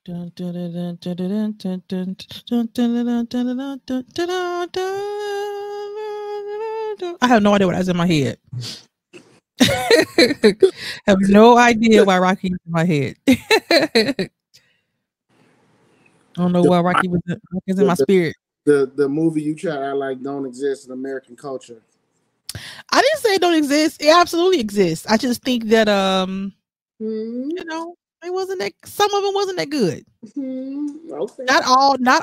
Dun, dun, dun, dun, dun, dun, dun, dun, dun, dun, dun, dun, dun, dun, dun, dun. I have no idea what that's in my head. I have no idea why Rocky is in my head. I don't know The why Rocky's in the my the, spirit. the movie you try to act like don't exist in American culture. I didn't say it don't exist. It absolutely exists. I just think that Hmm. it wasn't that some of them wasn't that good. Okay. Not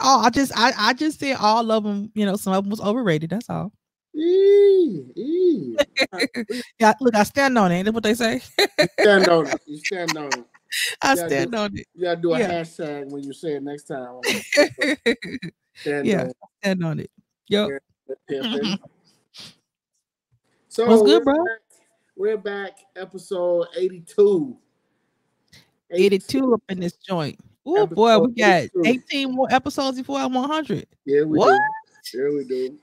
all. I just said all of them, some of them was overrated. That's all. Eee, eee. You Yeah, look, I stand on it. That's what they say. stand on it. You stand on it. I You gotta do, stand on it. you gotta do a Yeah. hashtag when you say it next time. Stand Yeah, on I stand on it. Yep. it. Pimping. What's So good, bro? we're back, episode 82. 82. 82 up in this joint. Oh boy, Episode we got 82. 18 more episodes before I'm 100. Yeah, we What? do. Yeah, we do.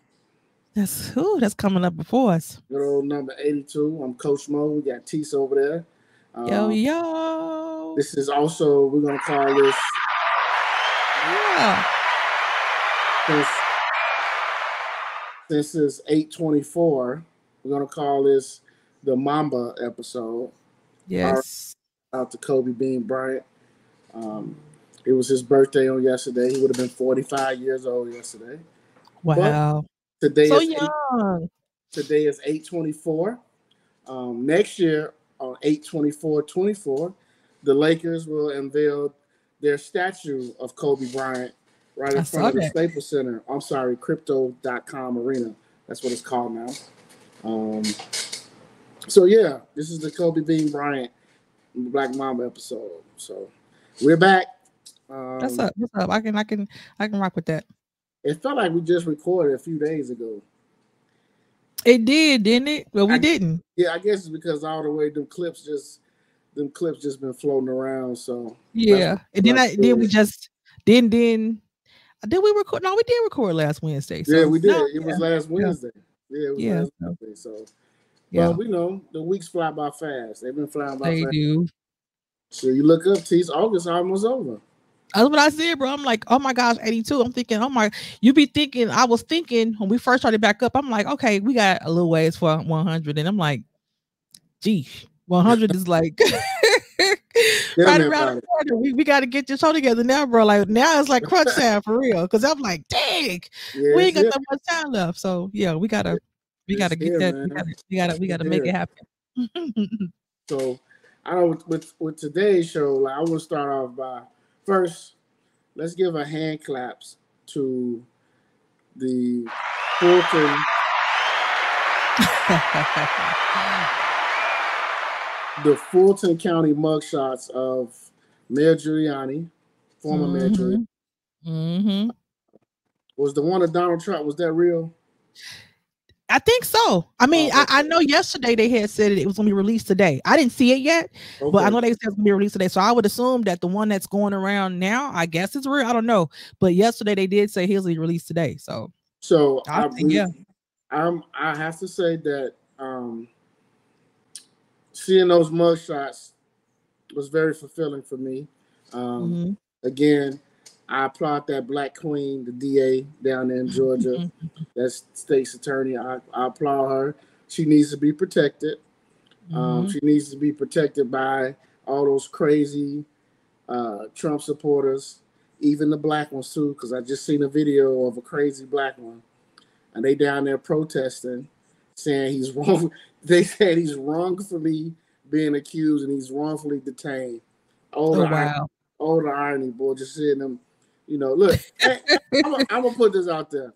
That's coming up before us. Good old number 82. I'm Coach Mo. We got Tease over there. Yo, Um, yo. this is also, we're going to call this, Yeah. since, since it's 8/24, we're going to call this the Mamba episode. Yes. Out to Kobe Bean Bryant. Um, it was his birthday on yesterday. He would have been 45 years old yesterday. Wow. But today So is young. today is 8/24. Next year on 8/24/24, the Lakers will unveil their statue of Kobe Bryant right in I front saw of the that. Staples Center. I'm sorry, Crypto.com Arena. That's what it's called now. Um, so yeah, this is the Kobe Bean Bryant Black Mamba episode. So we're back. That's Um, up. What's up? I can rock with that. it felt like we just recorded a few days ago. It did, didn't it? Well, we I, didn't. yeah, I guess it's because all the way them clips just been floating around. So that's Yeah. And what I then we did. just then did we record? No, we did record last Wednesday. Yeah, So we no, did. It was last yeah, Wednesday. Yeah, it was yeah, last so, Wednesday. So, but yeah. we know the weeks fly by fast. They've been flying by They fast. do. So you look up, T's August almost over. That's what I said, bro. I'm like, oh my gosh, 82. I'm thinking, oh my, you be thinking, I was thinking when we first started back up, I'm like, okay, we got a little ways for 100. And I'm like, gee, 100 is like Tell right me around about the it. corner. We got to get this show together now, bro. Like now it's like crunch time for real. Cause I'm like, dang, Yeah, we it's ain't got here. that much time left. So yeah, we gotta It's get here, that. man. We It's gotta make it here. happen. So I know with today's show, like I want to start off by first. Let's give a hand claps to the Fulton, the Fulton County mugshots of Mayor Giuliani, former Mayor Giuliani. hmm Was the one of Donald Trump? Was that real? I think so. I mean, Oh, I know yesterday they had said it was going to be released today. I didn't see it yet, but I okay. know they said it's going to be released today. So I would assume that the one that's going around now, I guess it's real. I don't know, but yesterday they did say he'll be released today. So So I think yeah. I have to say that seeing those mugshots was very fulfilling for me. Um, hmm Again, I applaud that black queen, the DA down there in Georgia, that state's attorney. I applaud her. She needs to be protected. hmm She needs to be protected by all those crazy Trump supporters, even the black ones too. Because I just seen a video of a crazy black one, and they down there protesting, saying he's wrong. They said he's wrongfully being accused and he's wrongfully detained. Oh, Oh the irony, wow. oh, the irony, boy! Just seeing them, look. I'm gonna put this out there.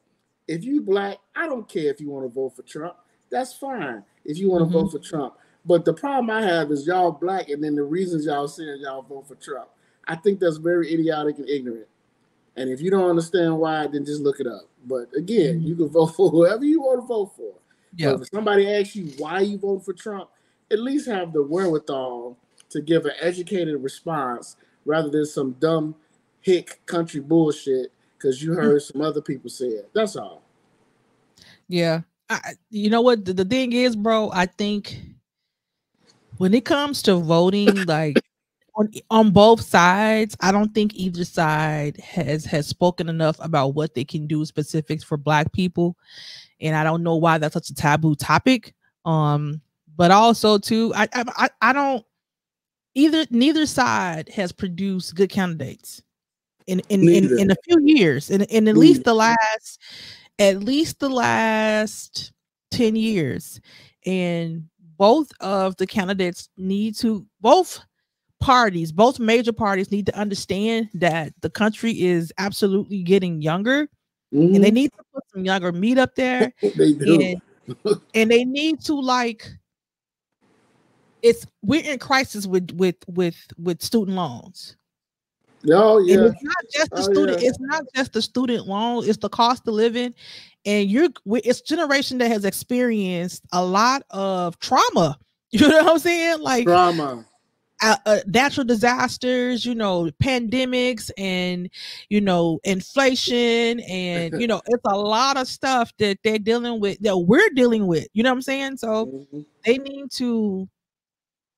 If you black, I don't care if you want to vote for Trump. That's fine if you want to hmm vote for Trump. But the problem I have is y'all black, and then the reasons y'all saying y'all vote for Trump. I think that's very idiotic and ignorant. And if you don't understand why, then just look it up. But again, you can vote for whoever you want to vote for. Yeah. But if somebody asks you why you vote for Trump, at least have the wherewithal to give an educated response rather than some dumb hick country bullshit because you heard some other people say it. That's all. Yeah. You know what the thing is, bro? I think when it comes to voting, like on both sides. I don't think either side has spoken enough about what they can do specifics for Black people, and I don't know why that's such a taboo topic. But also too, I don't neither side has produced good candidates in a few years, in at least the last 10 years, and both of the candidates both major parties need to understand that the country is absolutely getting younger, and they need to put some younger meat up there. They do. And they need to, like, we're in crisis with student loans. Oh yeah. And it's not just the student. Yeah. It's not just the student loan. It's the cost of living, and it's a generation that has experienced a lot of trauma. You know what I'm saying? Like trauma, natural disasters. Pandemics, and inflation, and it's a lot of stuff that they're dealing with, that we're dealing with. You know what I'm saying? So they need to.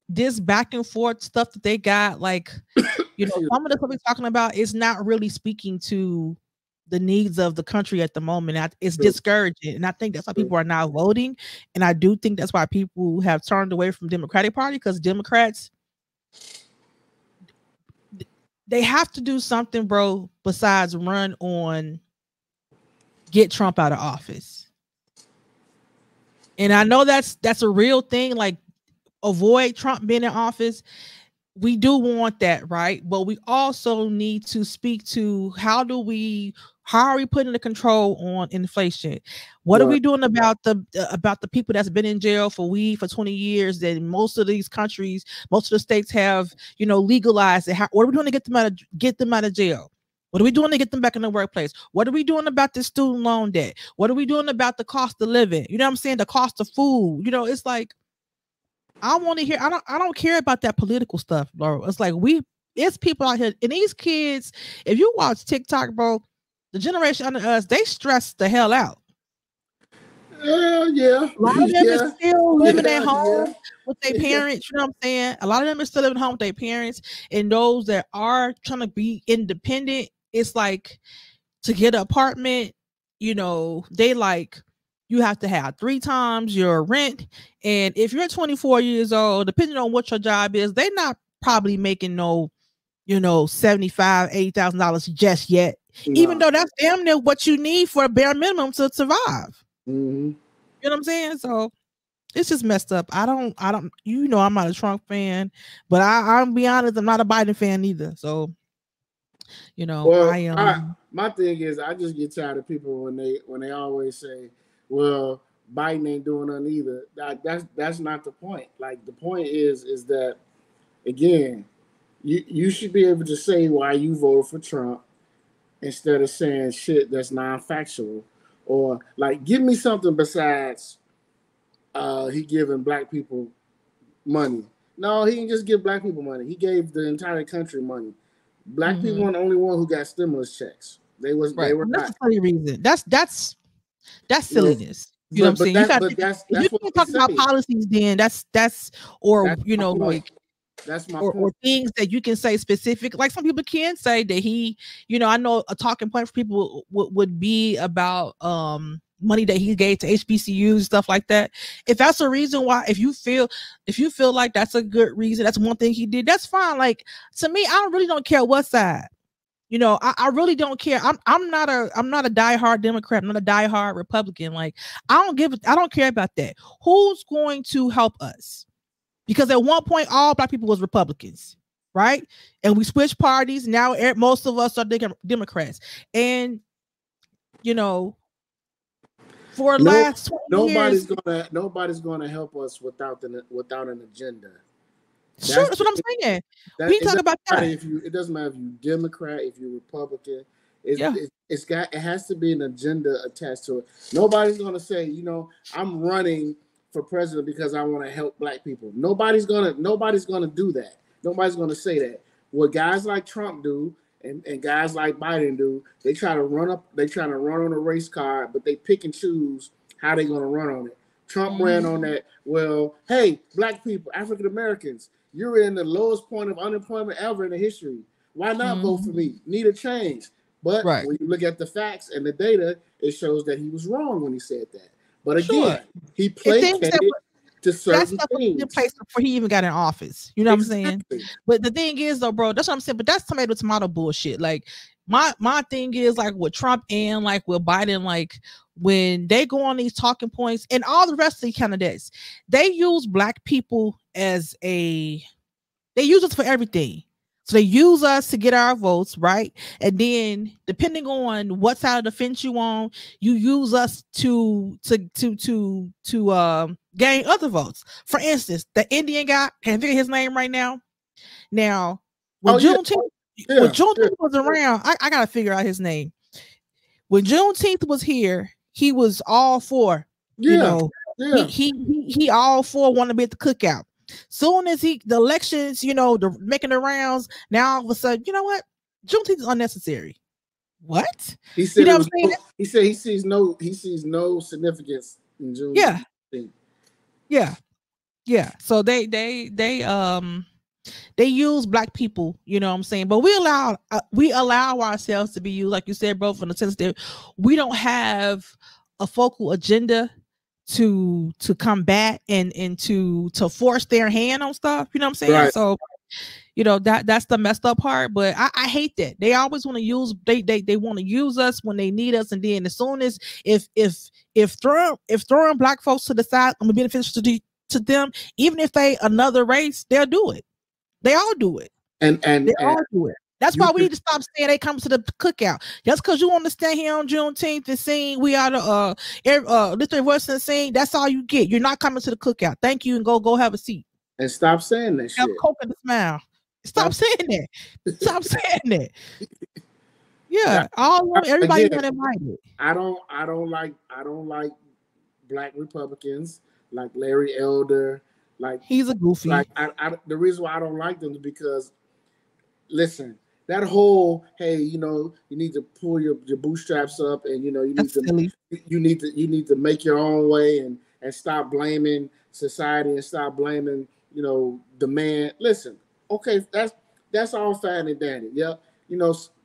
This back and forth stuff that they got, like, some of the stuff we're talking about is not really speaking to the needs of the country at the moment. It's discouraging, and I think that's why people are now voting. And I do think that's why people have turned away from Democratic Party, because Democrats, they have to do something, bro, besides run on get Trump out of office. And I know that's a real thing, like avoid Trump being in office. We do want that, right? But we also need to speak to how are we putting the control on inflation? What are we doing about the people that's been in jail for weed for 20 years? That most of these countries, most of the states have, legalized it. What are we doing to get them out of jail? What are we doing to get them back in the workplace? What are we doing about the student loan debt? What are we doing about the cost of living? You know what I'm saying? The cost of food. It's like, I want to hear. I don't care about that political stuff, bro. It's like it's people out here, and these kids. If you watch TikTok, bro, the generation under us, they stress the hell out. Yeah. A lot of them is still living at home with their parents. You know what I'm saying? A lot of them are still living home with their parents, and those that are trying to be independent, it's like to get an apartment. They like. You have to have 3 times your rent. And if you're 24 years old, depending on what your job is, they're not probably making no, $75,000, $80,000 just yet. No. Even though that's damn near what you need for a bare minimum to survive. You know what I'm saying? So it's just messed up. I don't, I'm not a Trump fan, but I'll be honest, I'm not a Biden fan either. So, my thing is, I just get tired of people when they always say, well, Biden ain't doing nothing either. That's not the point. Like, the point is that, again, you should be able to say why you voted for Trump instead of saying shit that's non-factual, or like, give me something besides he giving Black people money. No, he didn't just give Black people money. He gave the entire country money. Black people weren't the only one who got stimulus checks. They were that's the funny reason. That's silliness. You know what I'm saying? You can't talk about policies, then that's that's my or things that you can say specific. Like, some people can say that he, I know a talking point for people would be about money that he gave to HBCUs, stuff like that. If that's a reason why, if you feel like that's a good reason, that's one thing he did, that's fine. Like, to me, I really don't care what side. I really don't care. I'm not a diehard Democrat. I'm not a diehard Republican. Like, I don't care about that. Who's going to help us? Because at one point, all Black people was Republicans, right? And we switched parties. Now most of us are Democrats. And for the last 20 years, nobody's gonna help us without an agenda. That's what I'm saying. We talk about that. It doesn't matter if you're Democrat, if you're Republican. It has to be an agenda attached to it. Nobody's gonna say, I'm running for president because I want to help Black people. Nobody's gonna do that. Nobody's gonna say that. What guys like Trump do and guys like Biden do, they try to run on a race car, but they pick and choose how they're gonna run on it. Trump ran on that. Well, hey, black people, African Americans, you're in the lowest point of unemployment ever in the history. Why not vote for me? Need a change. But when you look at the facts and the data, it shows that he was wrong when he said that. But again, he placated to certain things. In place before he even got in office. You know what I'm saying? But the thing is, though, bro, that's what I'm saying. But that's tomato bullshit. Like my thing is like with Trump and like with Biden, like when they go on these talking points and all the rest of the candidates, they use black people they use us for everything. So they use us to get our votes, right? And then depending on what side of the fence you on, you use us to gain other votes. For instance, the Indian guy, can't think of his name right now. Now, when Juneteenth was around, I gotta figure out his name. When Juneteenth was here, he was all for, he all for wanting to be at the cookout. Soon as the elections, making the rounds, now all of a sudden, you know what? Juneteenth is unnecessary. What? He said, he said he sees no significance in Juneteenth. Yeah. So they use black people, you know what I'm saying? But we allow ourselves to be used, like you said, bro, in the sense that we don't have a focal agenda to combat and to force their hand on stuff, you know what I'm saying? Right. So that's the messed up part. But I hate that they always want to use they want to use us when they need us, and then as soon as if throwing black folks to the side I'm beneficial to them, even if they another race, they'll do it. They all do it, and they all do it. That's why we need to stop saying they come to the cookout. Just because you want to stand here on Juneteenth and sing "We Are the Literary Voice" and sing, that's all you get. You're not coming to the cookout. Thank you, and go have a seat. And stop saying that shit. Coke and a smile. Stop saying that. Stop saying that. Yeah, everybody got invited. I don't like black Republicans like Larry Elder. Like he's a goofy. Like the reason why I don't like them is because, listen, that whole you need to pull your bootstraps up, and you need to make your own way and stop blaming society and stop blaming the man. Listen, okay, that's all fine and dandy. Yeah,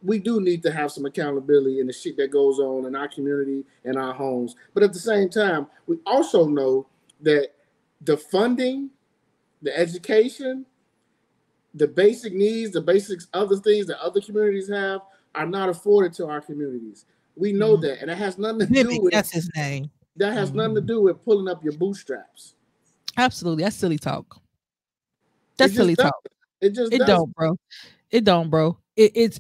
we do need to have some accountability in the shit that goes on in our community and our homes. But at the same time, we also know that the funding, the education, the basic needs, the basics, other things that other communities have are not afforded to our communities. We know that, and it has nothing to do with that's his name. That has nothing to do with pulling up your bootstraps. Absolutely, that's silly talk. That's silly talk. It don't, bro. It don't, bro. It's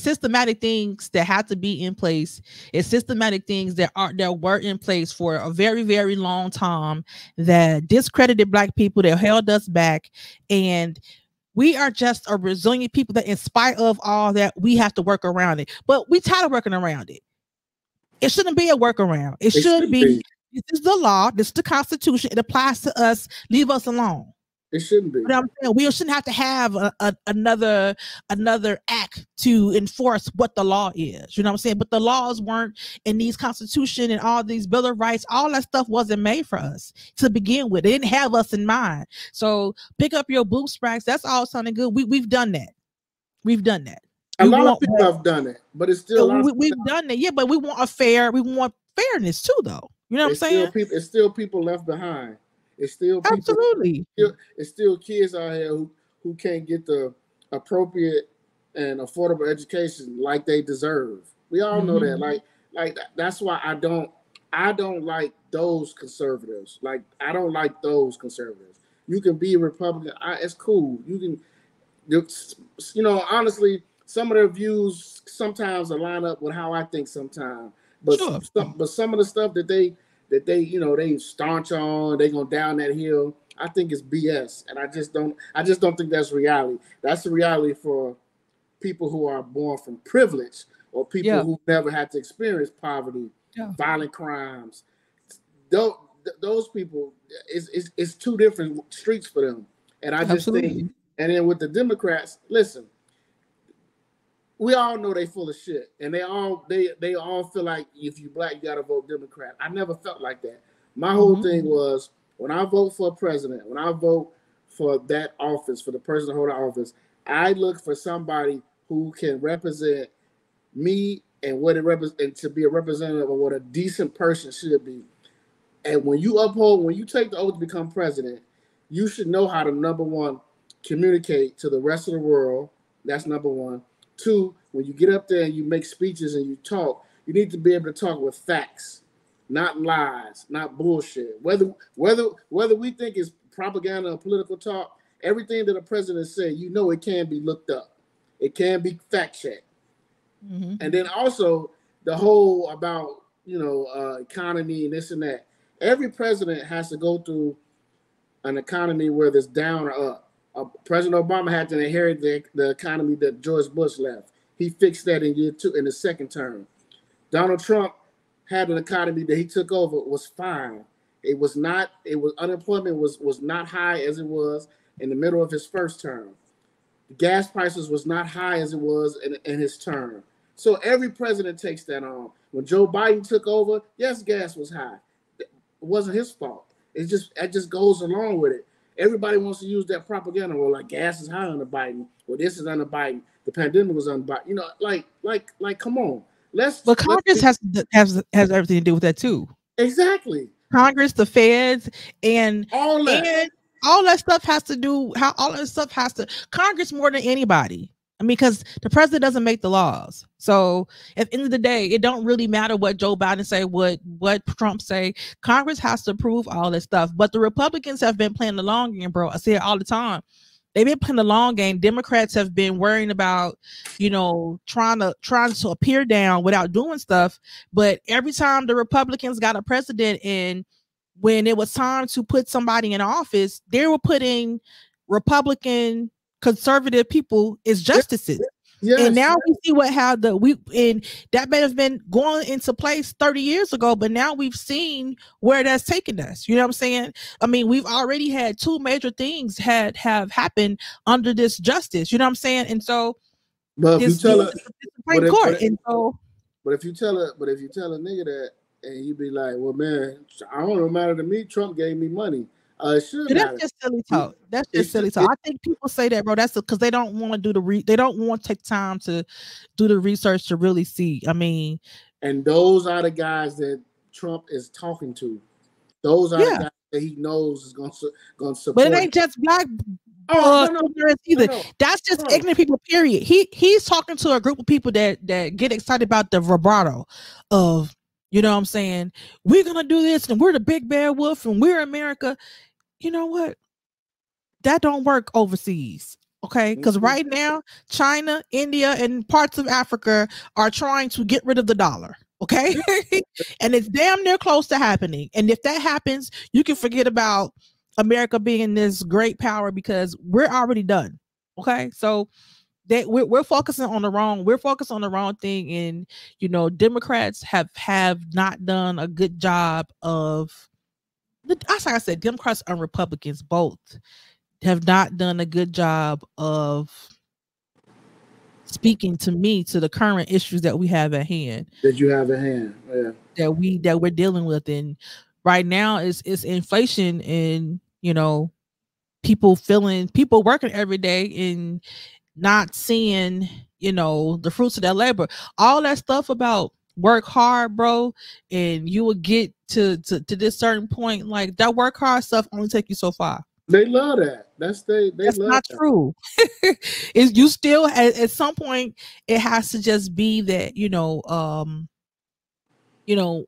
systematic things that have to be in place. It's systematic things that were in place for a very, very long time that discredited black people, that held us back. And we are just a resilient people that, in spite of all that, we have to work around it. But we tired of working around it. It shouldn't be a workaround. It should be. This is the law. This is the Constitution. It applies to us. Leave us alone. It shouldn't be. You know what I'm saying? We shouldn't have to have another act to enforce what the law is. You know what I'm saying? But the laws weren't in these Constitution and all these Bill of Rights. All that stuff wasn't made for us to begin with. It didn't have us in mind. So pick up your bootstraps. That's all sounding good. We've done that. We've done that. A lot of people have done it, but it's still we've done it. Yeah, but we want fairness too, though. You know what I'm saying? It's still people left behind. It's still people, absolutely. It's still kids out here who can't get the appropriate and affordable education like they deserve. We all know that. Like that's why I don't like those conservatives. Like I don't like those conservatives. You can be a Republican. It's cool. You can, honestly, some of their views sometimes line up with how I think sometimes. But some of the stuff that they staunch on, they go down that hill, I think it's BS. And I just don't think that's reality. That's the reality for people who are born from privilege or people who never had to experience poverty, violent crimes. Those people, it's two different streets for them. And I just think, and then with the Democrats, listen, we all know they full of shit, and they all feel like if you black, you gotta vote Democrat. I never felt like that. My whole thing was, when I vote for a president, when I vote for that office, for the person to hold the office, I look for somebody who can represent me and what it represents, and to be a representative of what a decent person should be. And when you take the oath to become president, you should know how to, number one, communicate to the rest of the world. That's number one. Two, when you get up there and you make speeches and you talk, you need to be able to talk with facts, not lies, not bullshit. Whether we think it's propaganda or political talk, everything that a president says, it can be looked up. It can be fact checked. And then also the whole about, economy and this and that. Every president has to go through an economy where there's down or up. President Obama had to inherit the economy that George Bush left. He fixed that in year 2, in his second term. Donald Trump had an economy that he took over, was fine. Unemployment was not high as it was in the middle of his first term. The gas prices was not high as it was in his term. So every president takes that on. When Joe Biden took over, yes, gas was high. It wasn't his fault. It just goes along with it. Everybody wants to use that propaganda. Well, like, gas is high under Biden. Well, this is under Biden. The pandemic was under Biden. Like, come on. But Congress has everything to do with that too. Exactly. Congress, the feds, and all that. And all that stuff has to do. Congress more than anybody. I mean, because the president doesn't make the laws. So at the end of the day, it don't really matter what Joe Biden say, what Trump say. Congress has to approve all this stuff. But the Republicans have been playing the long game, bro. I say it all the time. They've been playing the long game. Democrats have been worrying about, trying to appear down without doing stuff. But every time the Republicans got a president, and when it was time to put somebody in office, they were putting Republican conservative people as justices. Yes, and now we see and that may have been going into place 30 years ago, but now we've seen where that's taken us. You know what I'm saying? I mean, we've already had 2 major things have happened under this justice. You know what I'm saying? And so, but if you tell a Supreme Court, but if you tell a nigga that, and you be like, well, man, I don't know, matter to me. Trump gave me money. That's just silly talk. That's just silly talk. I think people say that, bro. That's because they don't want to do they don't want to take time to do the research to really see. I mean, and those are the guys that Trump is talking to. Those are the guys that he knows is going to support. But it ain't just black. Either. That's just ignorant people. Period. He's talking to a group of people that get excited about the vibrato of, you know what I'm saying, we're gonna do this and we're the big bad wolf and we're America. You know what? That don't work overseas. Okay, because right now China, India, and parts of Africa are trying to get rid of the dollar. Okay, and it's damn near close to happening. And if that happens, you can forget about America being this great power, because we're already done. Okay, so we're focusing on the wrong thing, and Democrats have not done a good job of. Like I said, Democrats and Republicans both have not done a good job of speaking to the current issues that we have at hand. That you have at hand, yeah. That we're dealing with, and right now it's inflation, and people working every day and not seeing the fruits of their labor. All that stuff about work hard, bro, and you will get to this certain point. Like, that work hard stuff only take you so far. They love that. That's not true. Is you still at some point it has to just be that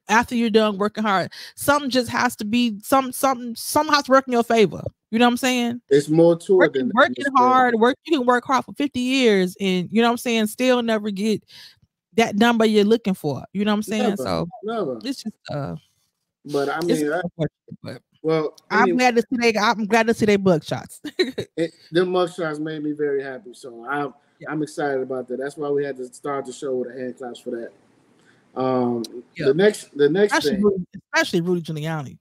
after you're done working hard, something just has to be something has to work in your favor. You know what I'm saying? It's more to it than working hard. You can work hard for 50 years and still never get that number you're looking for. You know what I'm saying? Never. It's just but I mean, I'm glad to see they mugshots. Them mugshots made me very happy. So I'm excited about that. That's why we had to start the show with a hand claps for that. The next thing, especially Rudy Giuliani.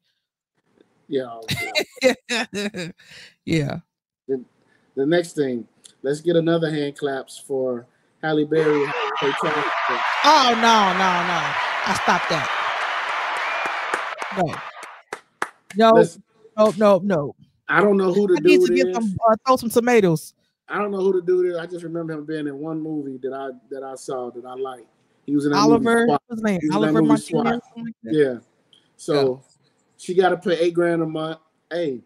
Yeah. Yeah. The next thing, let's get another hand claps for Halle Berry. Oh no! I stopped that. No. No, Listen, no. I don't know who the I need dude to get is. some throw some tomatoes. I don't know who the dude is. I just remember him being in one movie that I saw that I liked. He was in that movie Oliver, SWAT. what's his name? He was in that Oliver movie Martinez, SWAT. something like that. Yeah. Yeah. So she got to pay $8,000 a month. Hey,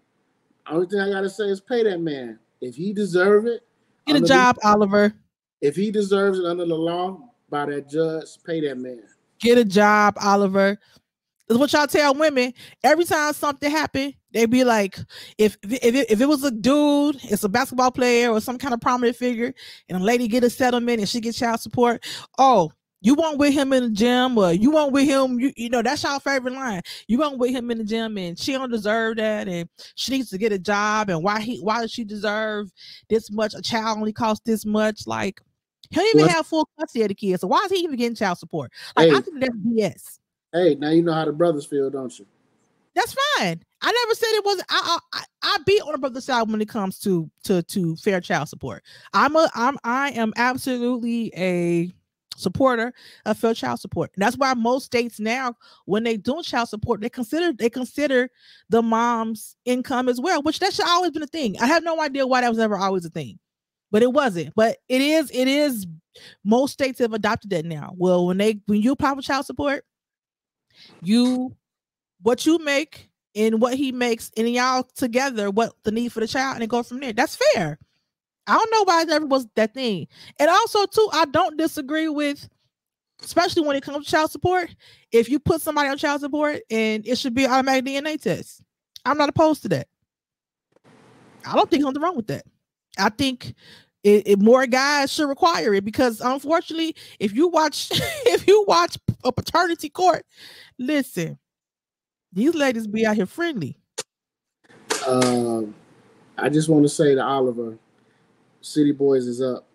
only thing I gotta say is pay that man if he deserve it. Get a job, Oliver. If he deserves it under the law by that judge, pay that man. Get a job, Oliver. That's what y'all tell women. Every time something happened, they be like, if it was a dude, it's a basketball player or some kind of prominent figure, and a lady get a settlement and she gets child support. Oh, you won't with him in the gym, or you won't with him. You know that's your favorite line. You won't with him in the gym, and she don't deserve that, and she needs to get a job. And why does she deserve this much? A child only costs this much. Like he don't even have full custody of the kids, so why is he even getting child support? Like I think that's BS. Hey, now you know how the brothers feel, don't you? That's fine. I never said it wasn't. I be on the brother's side when it comes to fair child support. I am absolutely a supporter of fair child support. And that's why most states now, when they do child support, they consider the mom's income as well, which that should always been a thing. I have no idea why that was ever always a thing, but it wasn't. But it is. Most states have adopted that now. Well, when you apply for child support, what you make and what he makes, and y'all together, what the need for the child, and it goes from there. That's fair. I don't know why it ever was that thing. And also, too, I don't disagree with, especially when it comes to child support, if you put somebody on child support and it should be an automatic DNA test. I'm not opposed to that. I don't think there's nothing wrong with that. I think more guys should require it, because unfortunately, if you watch a paternity court, listen, these ladies be out here friendly. I just want to say to Oliver, City Boys is up.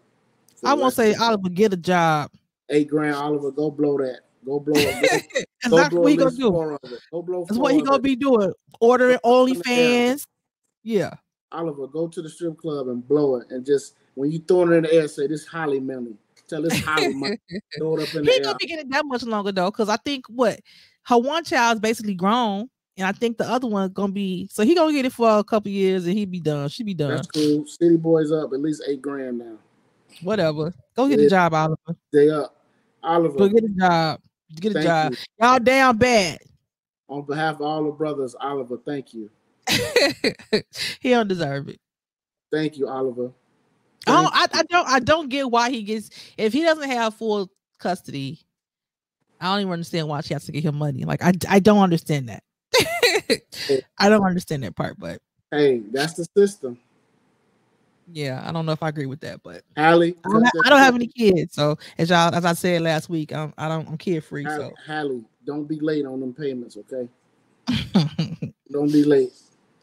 I won't say Oliver, get a job. $8,000, Oliver, go blow that. Go blow it. That's what he gonna do. Go blow. That's what he gonna be doing. Ordering OnlyFans. Yeah. Oliver, go to the strip club and blow it, and just when you throw it in the air, say this Halle money. Tell this Halle money. Throw it up in the air. He gonna be getting that much longer though, because I think her one child's basically grown, and I think the other one gonna be, so he gonna get it for a couple years and he be done. She be done. That's cool. City Boys up at least $8,000 now. Whatever. Go get a job, Oliver. They up. Oliver. Go get a job. Get a job. Y'all down bad. On behalf of all the brothers, Oliver, thank you. He don't deserve it. Thank you, Oliver. I don't get why he gets, if he doesn't have full custody, I don't even understand why she has to get him money. Like I don't understand that. I don't understand that part, but hey, that's the system. Yeah, I don't know if I agree with that, but Halle, I don't have any kids, so as I said last week, I'm kid free. So Halle, don't be late on them payments, okay? Don't be late.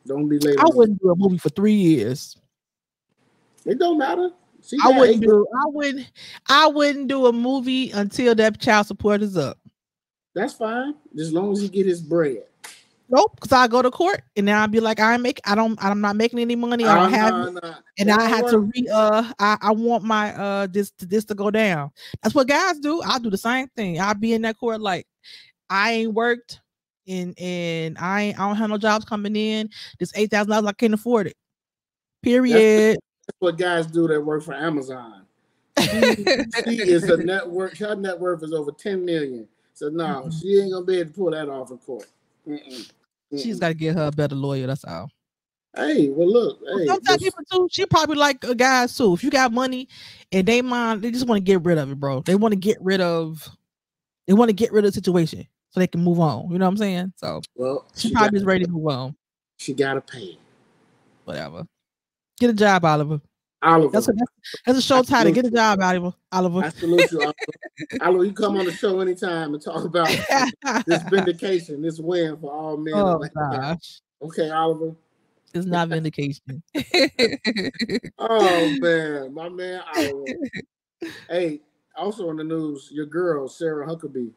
Don't be late. I wouldn't do a movie for 3 years. It don't matter. I wouldn't do a movie until that child support is up. That's fine, as long as he get his bread. Nope, because I go to court and then I'll be like, I'm not making any money. I don't have and I had to I want my this to go down. That's what guys do. I'll do the same thing. I'll be in that court like I ain't worked and I don't have no jobs coming in. This $8,000, I can't afford it. Period. That's what guys do that work for Amazon. She is a network. Her net worth is over 10 million. So no, she ain't gonna be able to pull that off in court. She's got to get her a better lawyer. That's all. Hey, well, look. Hey, sometimes people too. She probably like guys too. If you got money and they just want to get rid of it, bro. They want to get rid of the situation so they can move on. You know what I'm saying? So, well, she probably is ready to move on. She gotta pay. Whatever. Get a job, Oliver. Oliver. That's a show title. Get a job, Oliver. I salute you, Oliver. Oliver, you come on the show anytime and talk about this vindication, this win for all men. Oh, gosh. Okay, Oliver. It's not vindication. Oh, man. My man, Oliver. Hey, also in the news, your girl, Sarah Huckabee.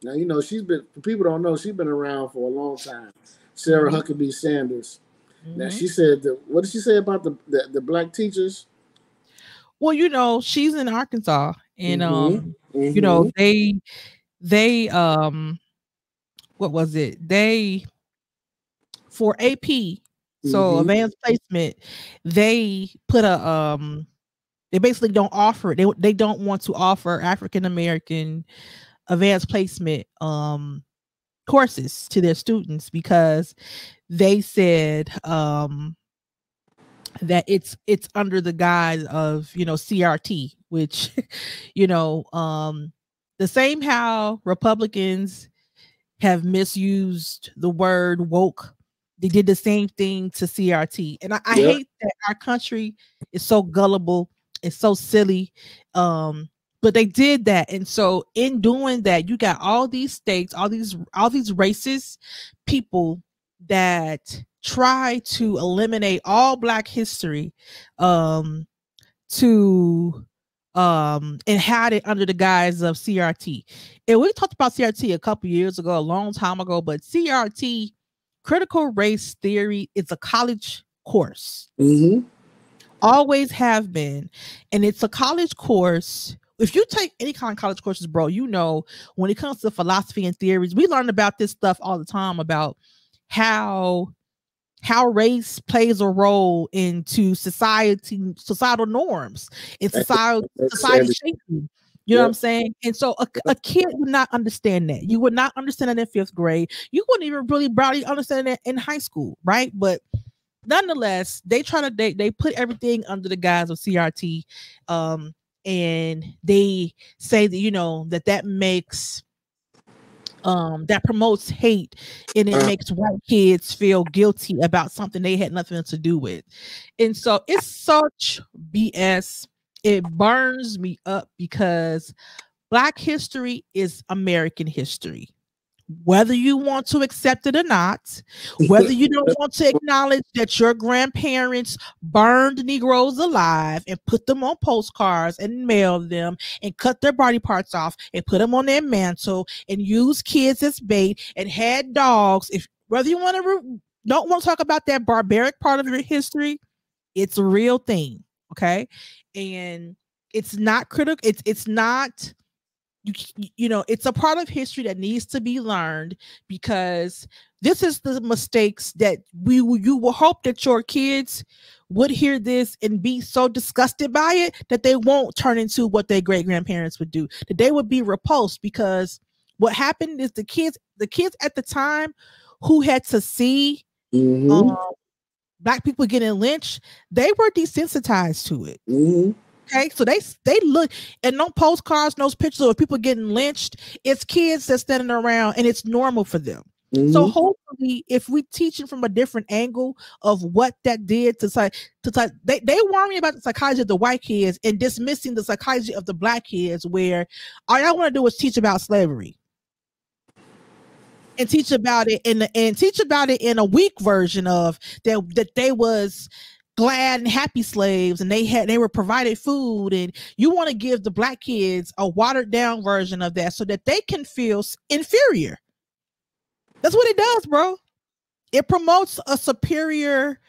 Now, you know, for people don't know, she's been around for a long time. Sarah Huckabee Sanders. Now she said, what did she say about the black teachers? Well, you know, she's in Arkansas, and you know, they what was it? They for AP, so advanced placement, they put a they basically don't offer it. They don't want to offer African American advanced placement courses to their students because they said that it's under the guise of, you know, CRT, which you know, the same how Republicans have misused the word woke, they did the same thing to CRT. And I hate that our country is so gullible, it's so silly. But they did that. And so in doing that, you got all these states, all these racist people that try to eliminate all Black history to and had it under the guise of CRT. And we talked about CRT a couple years ago, a long time ago, but CRT, critical race theory, is a college course. Always have been. And it's a college course. If you take any kind of college courses, bro, you know, when it comes to philosophy and theories, we learn about this stuff all the time, about how race plays a role into societal norms, in society shaping. You know what I'm saying? And so a kid would not understand that. You would not understand it in 5th grade. You wouldn't even really probably understand it in high school, right? But nonetheless, they put everything under the guise of CRT, and they say that, you know, that makes that promotes hate, and it makes white kids feel guilty about something they had nothing to do with. And so it's such BS. It burns me up because Black history is American history. Whether you want to accept it or not, whether you don't want to acknowledge that your grandparents burned Negroes alive and put them on postcards and mailed them and cut their body parts off and put them on their mantle and used kids as bait and had dogs, whether you don't want to talk about that barbaric part of your history, it's a real thing, okay? And it's not critical. It's not. You know, it's a part of history that needs to be learned, because this is the mistakes that you will hope that your kids would hear this and be so disgusted by it that they won't turn into what their great grandparents would do, that they would be repulsed. Because what happened is the kids at the time who had to see Black people getting lynched, they were desensitized to it. Okay, so they look, and no postcards, no pictures of people getting lynched. It's kids that's standing around, and it's normal for them. So hopefully, if we teach it from a different angle of what that did they worry about the psychology of the white kids and dismissing the psychology of the Black kids, where all y'all want to do is teach about slavery and teach about it in a weak version of that they was glad and happy slaves, and they were provided food, and you want to give the Black kids a watered down version of that so that they can feel inferior. That's what it does, bro. It promotes a superior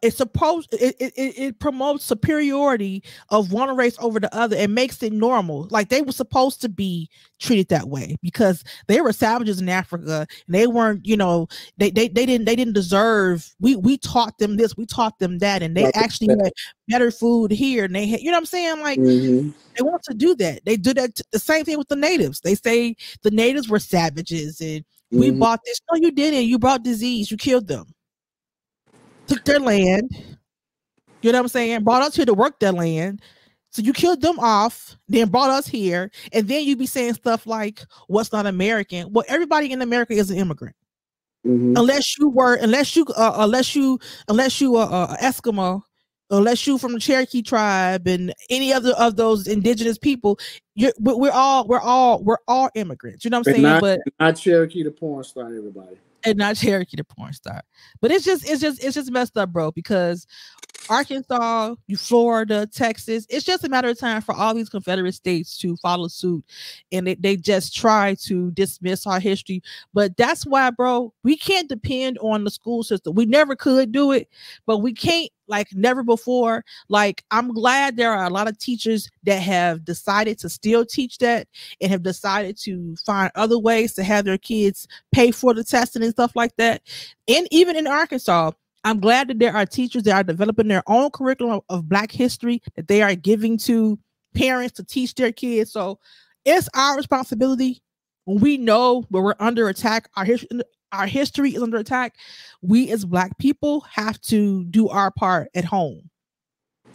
it promotes superiority of one race over the other and makes it normal, like they were supposed to be treated that way, because they were savages in Africa, and they weren't, you know, they didn't deserve. We taught them this, we taught them that, and they actually had better food here, and they had, you know what I'm saying, like they want to do that. They do that the same thing with the natives. They say the natives were savages, and we bought this. No, you didn't. You brought disease. You killed them. Took their land, you know what I'm saying, brought us here to work their land. So you killed them off, then brought us here, and then you be saying stuff like, what's not American? Well, everybody in America is an immigrant. Unless you Eskimo, unless you from the Cherokee tribe and any other of those indigenous people, we're all immigrants. You know what I'm saying? But not Cherokee the porn star, everybody. And not Cherokee the porn star. But it's just messed up, bro, because Arkansas, Florida, Texas, it's just a matter of time for all these Confederate states to follow suit, and they just try to dismiss our history. But that's why, bro, we can't depend on the school system. We never could do it, but we can't like never before. Like, I'm glad there are a lot of teachers that have decided to still teach that and have decided to find other ways to have their kids pay for the testing and stuff like that. And even in Arkansas, I'm glad that there are teachers that are developing their own curriculum of Black history that they are giving to parents to teach their kids. So it's our responsibility when we know when we're under attack, our history is under attack. We as Black people have to do our part at home.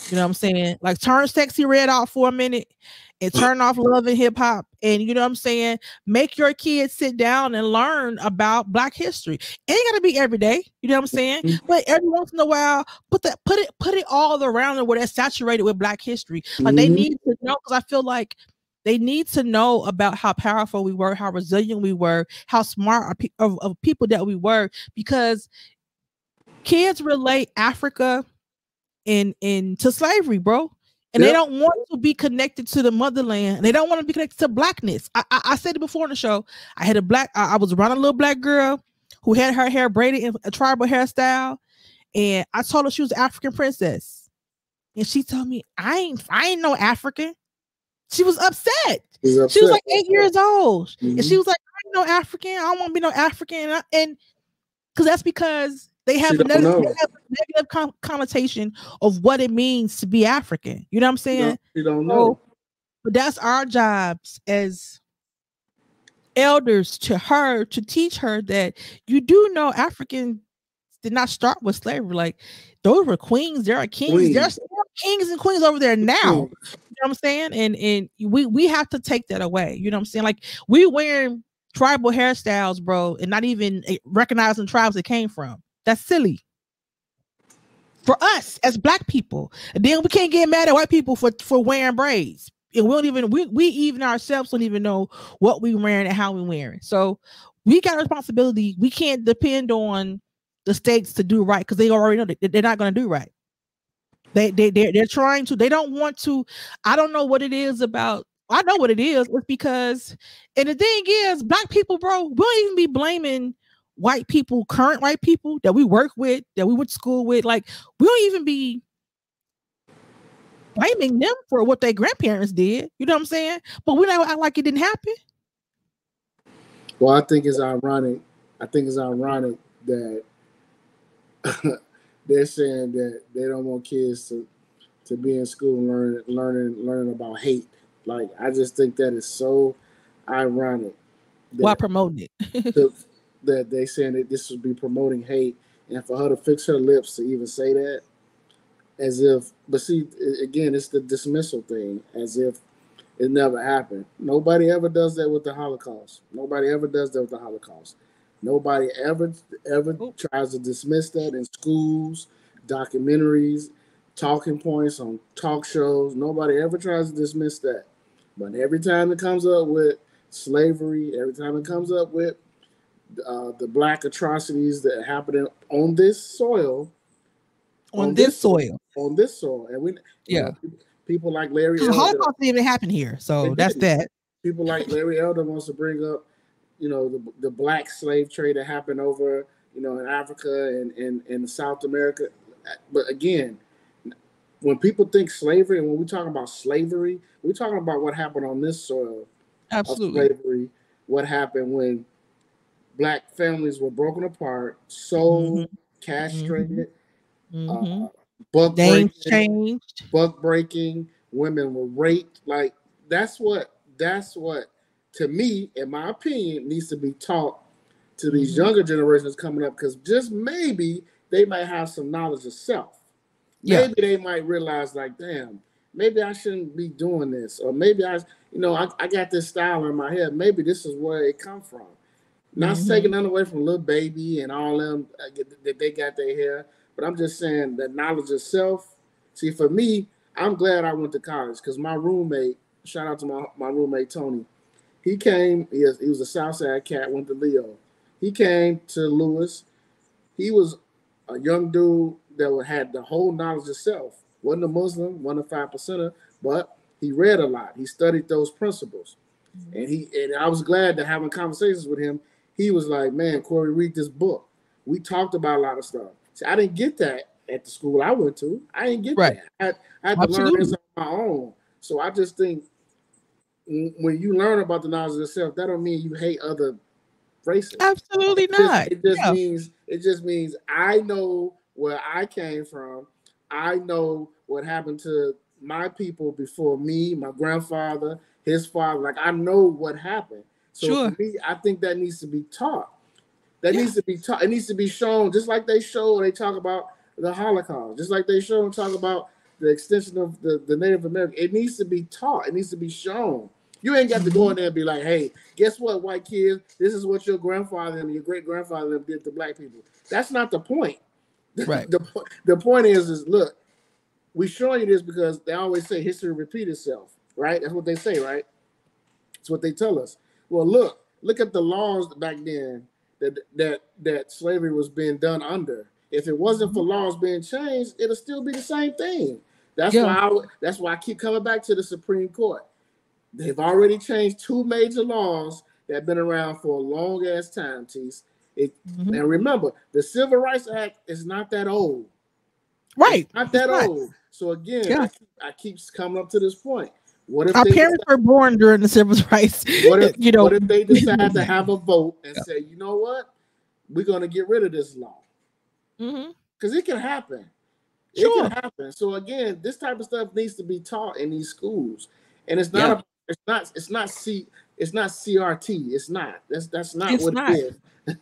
You know what I'm saying? Like, turn Sexy Red off for a minute and turn off Love and Hip Hop. And you know what I'm saying? Make your kids sit down and learn about Black history. Ain't gotta be every day. You know what I'm saying? But every once in a while, put it all around it where they're saturated with Black history. Like, they need to know, because I feel like they need to know about how powerful we were, how resilient we were, how smart of people that we were, because kids relate Africa to slavery, bro. And they don't want to be connected to the motherland. They don't want to be connected to Blackness. I said it before on the show. I was around a little Black girl who had her hair braided in a tribal hairstyle, and I told her she was an African princess, and she told me I ain't no African. She was upset. She was like 8 years old, and she was like, I ain't no African. I don't want to be no African, and because that's because they have a negative connotation of what it means to be African. You know what I'm saying? You don't know. But that's our jobs as elders to her, to teach her that you do know African did not start with slavery. Like, those were queens. There are kings. There's kings and queens over there now. You know what I'm saying? And we have to take that away. You know what I'm saying? Like, we wearing tribal hairstyles, bro, and not even recognizing tribes it came from. That's silly for us as Black people. And then we can't get mad at white people for wearing braids. And we even ourselves don't even know what we wearing and how we wearing. So we got a responsibility. We can't depend on the states to do right, because they already know that they're not going to do right. They're trying to. They don't want to. I don't know what it is about. I know what it is. It's because, and the thing is, Black people, bro, we don't even be blaming white people, current white people that we work with, that we went to school with. Like, we don't even be blaming them for what their grandparents did. You know what I'm saying? But we don't act like it didn't happen. Well, I think it's ironic. That they're saying that they don't want kids to be in school and learning about hate. Like, I just think that is so ironic. Why promoting it? That they saying that this would be promoting hate, and for her to fix her lips to even say that, as if. But see, again, it's the dismissal thing, as if it never happened. Nobody ever does that with the Holocaust. Nobody ever tries to dismiss that in schools, documentaries, talking points on talk shows. Nobody ever tries to dismiss that. But every time it comes up with slavery, every time it comes up with the Black atrocities that happened on this soil, and we, people like Larry Elder, the Holocaust didn't even happen here, so that's that. People like Larry Elder wants to bring up, the Black slave trade that happened over, in Africa and South America. But again, when people think slavery, and when we talk about slavery, we're talking about what happened on this soil. Absolutely. Of slavery. What happened when Black families were broken apart, sold, castrated, buck breaking, women were raped. Like, that's what to me, in my opinion, needs to be taught to these younger generations coming up, because just maybe they might have some knowledge of self. Maybe they might realize, like, damn, maybe I shouldn't be doing this, or maybe I got this style in my head. Maybe this is where it come from. Not taking none away from Lil Baby and all them that they got their hair, but I'm just saying that knowledge of self. See, for me, I'm glad I went to college, because my roommate, shout out to my roommate Tony, he came. He was a Southside cat, went to Leo. He came to Lewis. He was a young dude that had the whole knowledge of self. Wasn't a Muslim, wasn't a 5%er, but he read a lot. He studied those principles. And I was glad to having conversations with him. He was like, man, Corey, read this book. We talked about a lot of stuff. See, I didn't get that at the school I went to. I didn't get Right. that. I had to learn this on my own. So I just think when you learn about the knowledge of yourself, that don't mean you hate other races. Absolutely not. It just means I know where I came from. I know what happened to my people before me, my grandfather, his father. Like, I know what happened. So for me, I think that needs to be taught. That needs to be taught. It needs to be shown, just like they talk about the Holocaust, just like they show and talk about the extension of the Native American. It needs to be taught. It needs to be shown. You ain't got to go in there and be like, hey, guess what, white kids? This is what your grandfather and your great-grandfather did to black people. That's not the point. Right. The point is look, we showing you this because they always say history repeats itself, right? That's what they say, right? That's what they tell us. Well, look at the laws back then that slavery was being done under. If it wasn't for laws being changed, it'll still be the same thing. That's why I keep coming back to the Supreme Court. They've already changed 2 major laws that have been around for a long ass time, Tease. And remember, the Civil Rights Act is not that old. Right. It's not that old. So again, I keep coming up to this point. What if our parents were born during the civil rights? What if they decide to have a vote and say, you know what, we're going to get rid of this law? Because it can happen. It can happen. So again, this type of stuff needs to be taught in these schools, and it's not CRT. It's not. That's not what it is.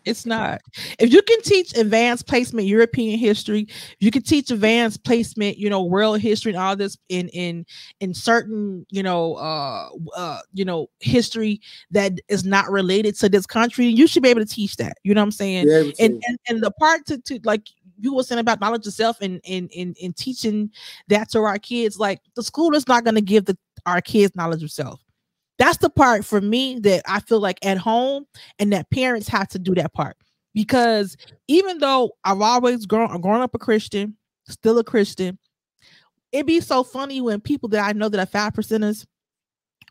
It's not. If you can teach advanced placement European history, you can teach advanced placement, world history and all this in certain, history that is not related to this country, you should be able to teach that. You know what I'm saying? And the part to like you were saying about knowledge of self and teaching that to our kids, like the school is not going to give our kids knowledge of self. That's the part for me that I feel like at home and that parents have to do that part, because even though I've always grown up a Christian, still a Christian, it'd be so funny when people that I know that are 5%ers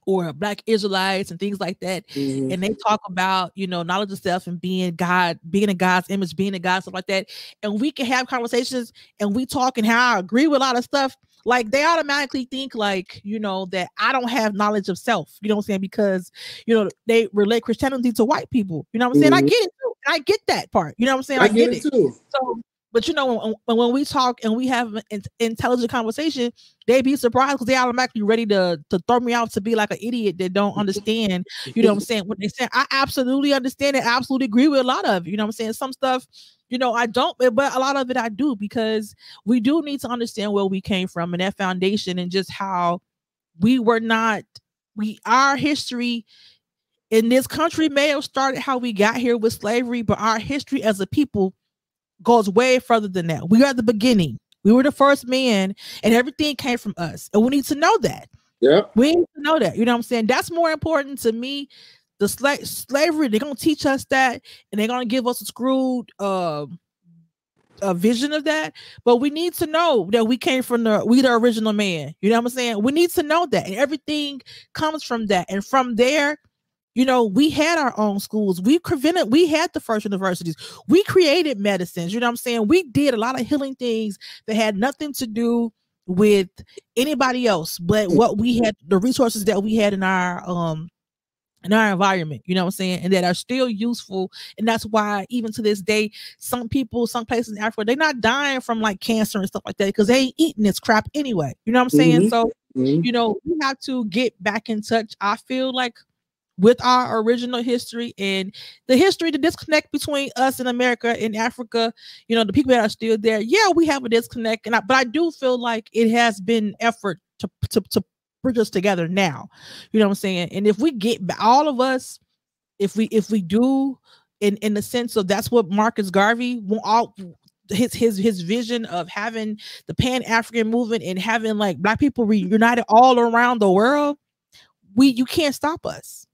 or Black Israelites and things like that, and they talk about, knowledge of self and being God, being in God's image, being a God, stuff like that. And we can have conversations and we talk and how I agree with a lot of stuff. Like they automatically think like, that I don't have knowledge of self, you know what I'm saying? Because, they relate Christianity to white people, you know what I'm saying? I get it too. I get that part, you know what I'm saying? I get it too. So, but when we talk and we have an intelligent conversation, they be surprised because they automatically ready to throw me out to be like an idiot that don't understand, you know what I'm saying? What they say, I absolutely understand it. I absolutely agree with a lot of it, you know what I'm saying? Some stuff, I don't, but a lot of it I do, because we do need to understand where we came from and that foundation and just how our history in this country may have started how we got here with slavery, but our history as a people goes way further than that. We are at the beginning. We were the first man and everything came from us. And we need to know that. Yeah. We need to know that. You know what I'm saying? That's more important to me. The slavery, they're going to teach us that and they're going to give us a screwed a vision of that. But we need to know that we came from the original man. You know what I'm saying? We need to know that. And everything comes from that. And from there, we had our own schools. We had the first universities. We created medicines. You know what I'm saying? We did a lot of healing things that had nothing to do with anybody else, but what we had, the resources that we had in our environment, you know what I'm saying? And that are still useful. And that's why even to this day, some places in Africa, they're not dying from like cancer and stuff like that because they ain't eating this crap anyway. You know what I'm saying? So, we have to get back in touch, I feel like, with our original history and the history, the disconnect between us and America and Africa, the people that are still there. Yeah, we have a disconnect, but I do feel like it has been effort to bring us together now. You know what I'm saying? And if we get all of us, if we do in the sense of that's what Marcus Garvey his vision of having the Pan-African movement and having like Black people reunited all around the world, you can't stop us.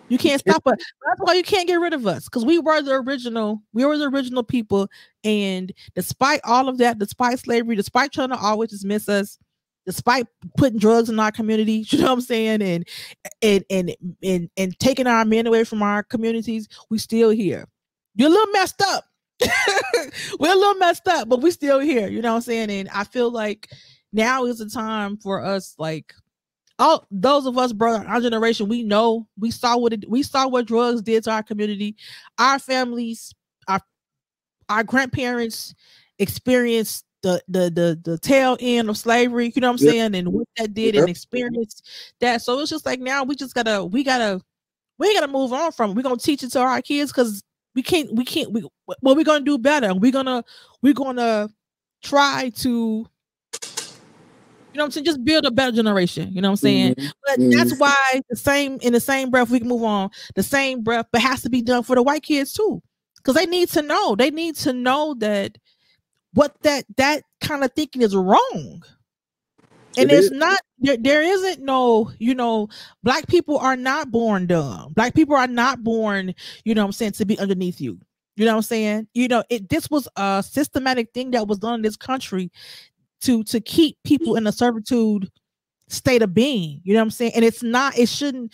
You can't stop us. That's why you can't get rid of us, because we were the original people. And despite all of that, despite slavery, despite trying to always dismiss us, despite putting drugs in our community, you know what I'm saying, and taking our men away from our communities, we still here. You're a little messed up, We're a little messed up, but we still here. You know what I'm saying? And I feel like now is the time for us, like all those of us, brother, our generation. We saw what drugs did to our community, our families, our our grandparents experienced the tail end of slavery. You know what I'm Yep. saying? And what that did, and experienced that. So it's just like now we gotta move on from it. We're gonna teach it to our kids because we're gonna do better. We're gonna try to, you know what I'm saying, just build a better generation. You know what I'm saying? Mm-hmm. But that's why in the same breath, we can move on. The same breath, but has to be done for the white kids too. Because they need to know. They need to know that what that kind of thinking is wrong. And there's not there isn't no, black people are not born dumb. Black people are not born, you know what I'm saying, to be underneath you. You know what I'm saying? This was a systematic thing that was done in this country to keep people in a servitude state of being. You know what I'm saying? And it shouldn't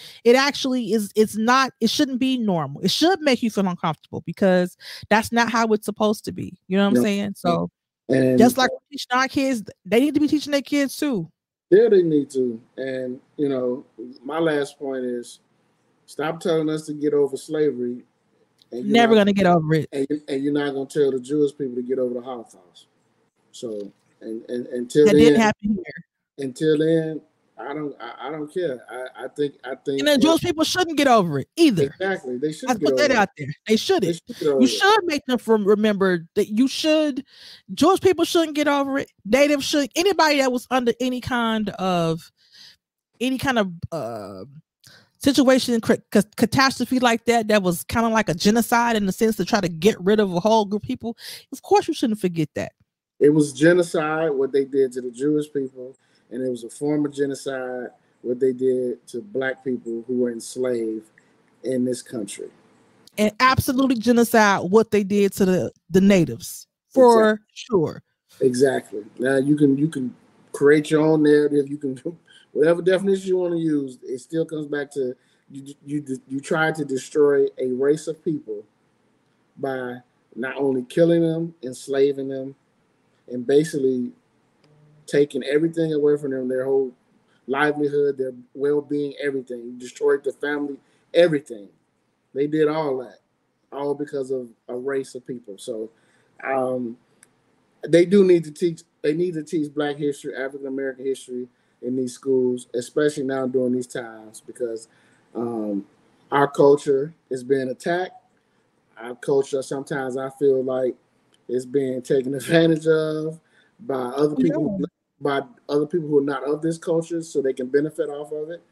be normal. It should make you feel uncomfortable because that's not how it's supposed to be. You know what I'm saying? So just like we're teaching our kids, they need to be teaching their kids too. Yeah, they need to. And, my last point is stop telling us to get over slavery. And Never going to get over it. And you're not going to tell the Jewish people to get over the Holocaust. So, and until that then, didn't happen here. Until then, I don't care. I think. And then Jewish people shouldn't get over it either. Exactly, they should. Let's put that out there. They shouldn't. You should make them remember that Jewish people shouldn't get over it. Native should. Anybody that was under any kind of situation, catastrophe like that was kind of like a genocide in the sense to try to get rid of a whole group of people. Of course, you shouldn't forget that. It was genocide what they did to the Jewish people, and it was a form of genocide what they did to black people who were enslaved in this country. And absolutely genocide what they did to the natives, for sure. Exactly. Now you can create your own narrative. You can whatever definition you want to use. It still comes back to you try to destroy a race of people by not only killing them, enslaving them, and basically taking everything away from them, their whole livelihood, their well-being, everything. You destroyed the family, everything. They did all that, all because of a race of people. So they need to teach Black history, African American history in these schools, especially now during these times, because our culture is being attacked. Our culture, sometimes I feel like, is being taken advantage of by other people, who are not of this culture, so they can benefit off of it.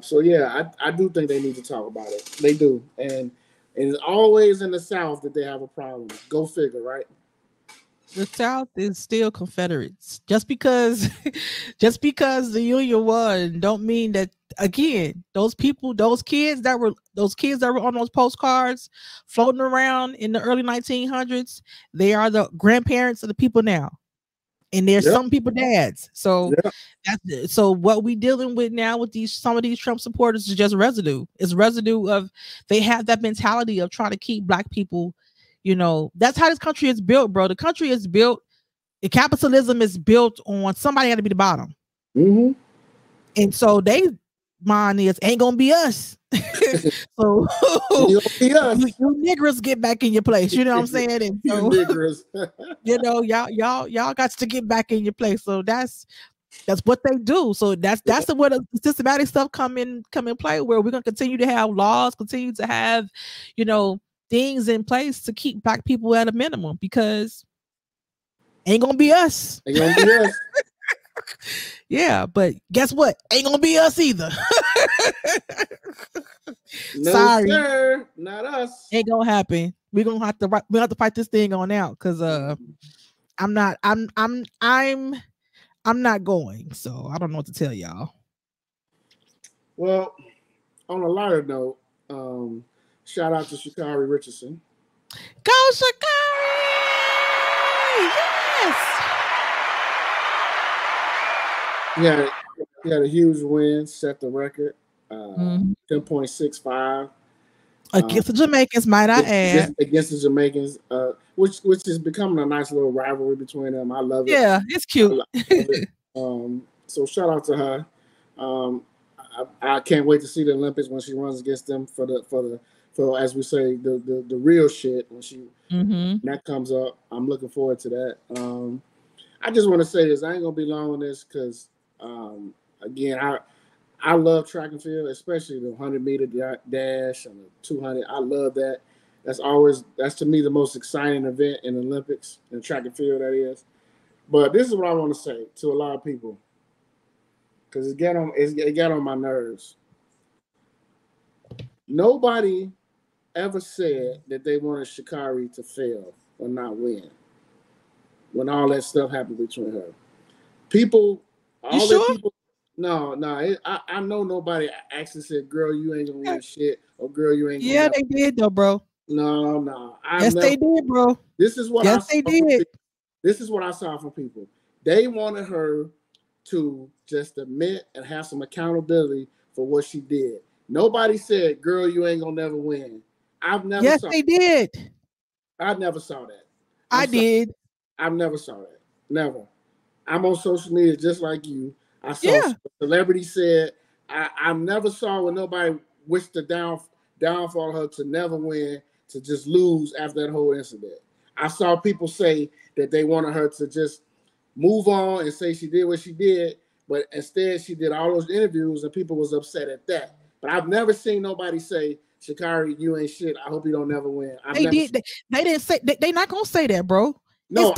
So yeah, I do think they need to talk about it. They do, and it's always in the South that they have a problem. Go figure, right? The South is still Confederates. Just because the Union won, don't mean that, again, those kids that were on those postcards floating around in the early 1900s, they are the grandparents of the people now. And there's some people dads. So so what we dealing with now with some of these Trump supporters is just residue. It's residue of, they have that mentality of trying to keep Black people. That's how this country is built, bro. The country is built, the capitalism is built on somebody got to be the bottom. Mm-hmm. And so they mind is ain't gonna be us. So you niggers get back in your place. You know what I'm saying? And so, y'all got to get back in your place. So that's what they do. So that's where the systematic stuff come in play, where we're gonna continue to have laws, continue to have, things in place to keep Black people at a minimum, because ain't gonna be us. Ain't gonna be us. Yeah, but guess what? Ain't gonna be us either. No, sorry, sir, not us. Ain't gonna happen. We have to fight this thing on out, because I'm not going. So I don't know what to tell y'all. Well, on a lighter note, shout out to Sha'Carri Richardson. Go Sha'Carri! Yes. He had a huge win, set the record, 10.65. Against the Jamaicans, might I add. Against the Jamaicans, which is becoming a nice little rivalry between them. I love it. Yeah, it's cute. Love it. So shout out to her. I can't wait to see the Olympics when she runs against them for as we say the real shit when that comes up. I'm looking forward to that. I just want to say this. I ain't gonna be long on this because again I love track and field, especially the 100-meter dash and the 200. I love that. That's to me the most exciting event in the Olympics, in track and field, that is. But this is what I want to say to a lot of people, because it got on my nerves. Nobody ever said that they wanted Sha'Carri to fail or not win when all that stuff happened between her. People, all the people. No, I know nobody actually said, "Girl, you ain't gonna win shit," or "Girl, you ain't." Yeah, they did though, bro. No. Yes, they did, bro. This is what they did. This is what I saw from people. They wanted her to just admit and have some accountability for what she did. Nobody said, "Girl, you ain't gonna never win." I've never. Yes, they did. I never saw that. I did. I've never saw that. Never. I'm on social media just like you. I saw celebrity said I never saw when nobody wished the downfall of her to never win, to just lose after that whole incident. I saw people say that they wanted her to just move on and say she did what she did, but instead she did all those interviews and people was upset at that. But I've never seen nobody say, "Sha'Carri, you ain't shit. I hope you don't never win." They didn't say. They not gonna say that, bro. No,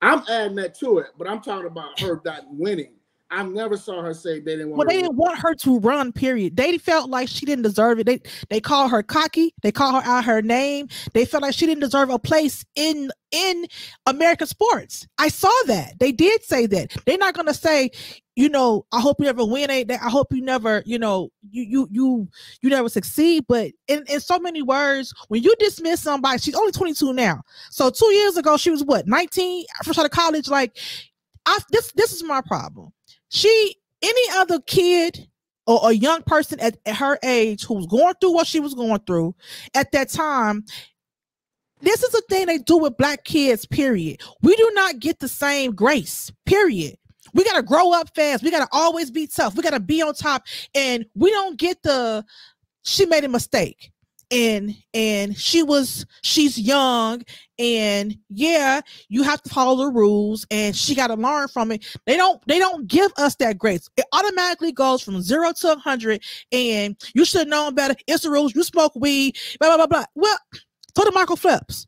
I'm adding that to it, but I'm talking about her not winning. I never saw her say they didn't want. Well, they didn't want her to run. Period. They felt like she didn't deserve it. They called her cocky. They called her out her name. They felt like she didn't deserve a place in American sports. I saw that. They did say that. They're not gonna say, I hope you never win. I hope you never, you never succeed. But in so many words, when you dismiss somebody, she's only 22 now. So 2 years ago, she was what, 19? Fresh out of college. Like, this is my problem. Any other kid or a young person at her age who's going through what she was going through at that time, this is a thing they do with black kids, period. We do not get the same grace, period. We got to grow up fast. We got to always be tough. We got to be on top. And we don't get she made a mistake. And she's young, and you have to follow the rules, and she got to learn from it. They don't give us that grace. It automatically goes from 0 to 100, and you should have known better. It's the rules. You smoke weed, blah blah blah blah. Well, so do Michael Phelps.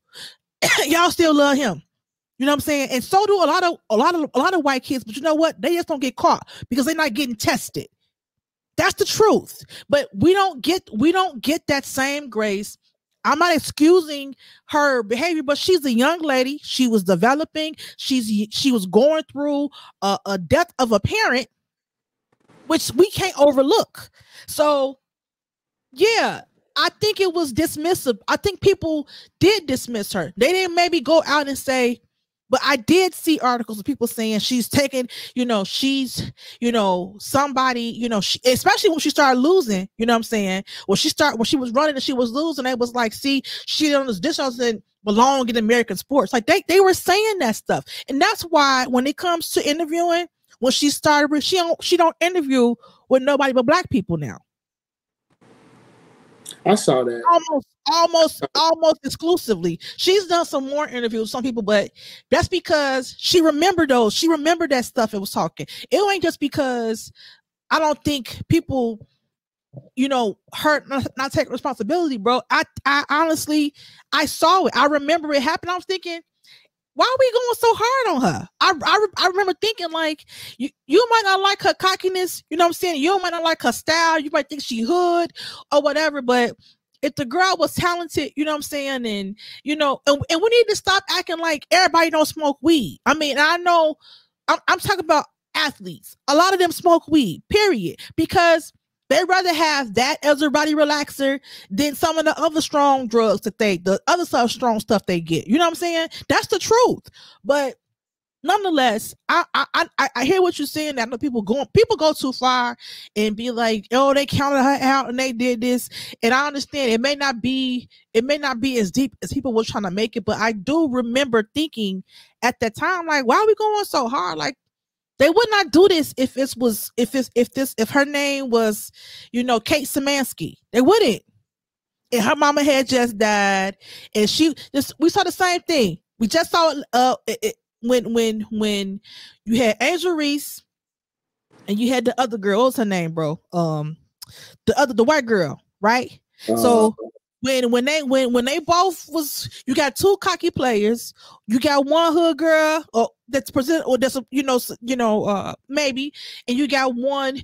Y'all still love him. You know what I'm saying? And so do a lot of white kids. But you know what? They just don't get caught because they're not getting tested. That's the truth. But we don't get that same grace. I'm not excusing her behavior, but she's a young lady. She was developing. She was going through a death of a parent, which we can't overlook. So, yeah, I think it was dismissive. I think people did dismiss her. They didn't maybe go out and say, but I did see articles of people saying she's taking, she's, somebody, especially when she started losing, you know what I'm saying? When she was running and she was losing, it was like, see, this doesn't belong in American sports. Like they were saying that stuff. And that's why when it comes to interviewing, when she started, she don't interview with nobody but black people now. I saw that. Almost exclusively. She's done some more interviews with some people, but that's because she remembered those. She remembered that stuff and was talking. It ain't just because I don't think people, her not take responsibility, bro. I honestly, I saw it. I remember it happened. I was thinking, why are we going so hard on her? I remember thinking, like, you might not like her cockiness, you know what I'm saying? You might not like her style. You might think she hood or whatever, but if the girl was talented, you know what I'm saying? And, and we need to stop acting like everybody don't smoke weed. I mean, I know I'm talking about athletes. A lot of them smoke weed, period, because they'd rather have that as a body relaxer than some of the other strong drugs the other strong stuff they get. You know what I'm saying? That's the truth. But nonetheless, I hear what you're saying. That I know people go too far and be like, oh, they counted her out and they did this. And I understand it may not be as deep as people were trying to make it, but I do remember thinking at that time, like, why are we going so hard? Like, they would not do this if her name was, Kate Szymanski. They wouldn't. And her mama had just died, and we saw the same thing. We just saw when you had Angel Reese and you had the other girl. What's her name, bro? The white girl, right? So when they both was, you got two cocky players, you got one hood girl that's present, or that's maybe, and you got one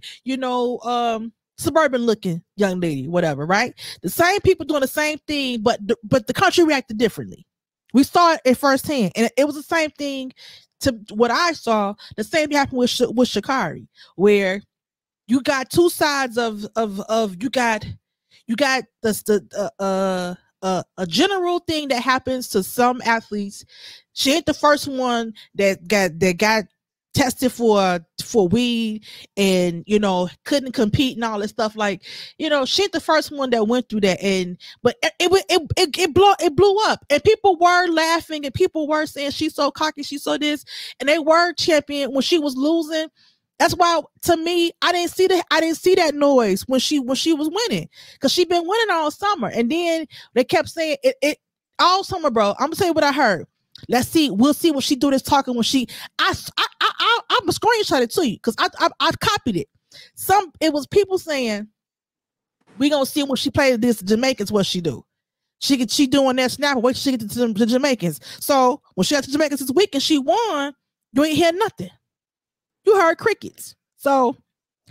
suburban looking young lady, whatever, right? The same people doing the same thing, but the country reacted differently. We saw it firsthand, and it was the same thing to what I saw. The same thing happened with Sha'Carri, where you got two sides of you got a general thing that happens to some athletes. She ain't the first one that got tested for weed and couldn't compete and all this stuff. Like, she ain't the first one that went through that. But it blew up, and people were laughing and people were saying she's so cocky, she's so this, and they were champion when she was losing. That's why, to me, I didn't see that noise when she was winning, because she been winning all summer. And then they kept saying it all summer, bro. I'm gonna tell you what I heard. Let's see. We'll see what she do this talking when she. I'm gonna screenshot it to you because I've copied it. It was people saying we gonna see when she played this Jamaicans what she do. She doing that snap. Wait till she get to the Jamaicans. So when she got to Jamaicans this week and she won, you ain't hear nothing. You heard crickets. So,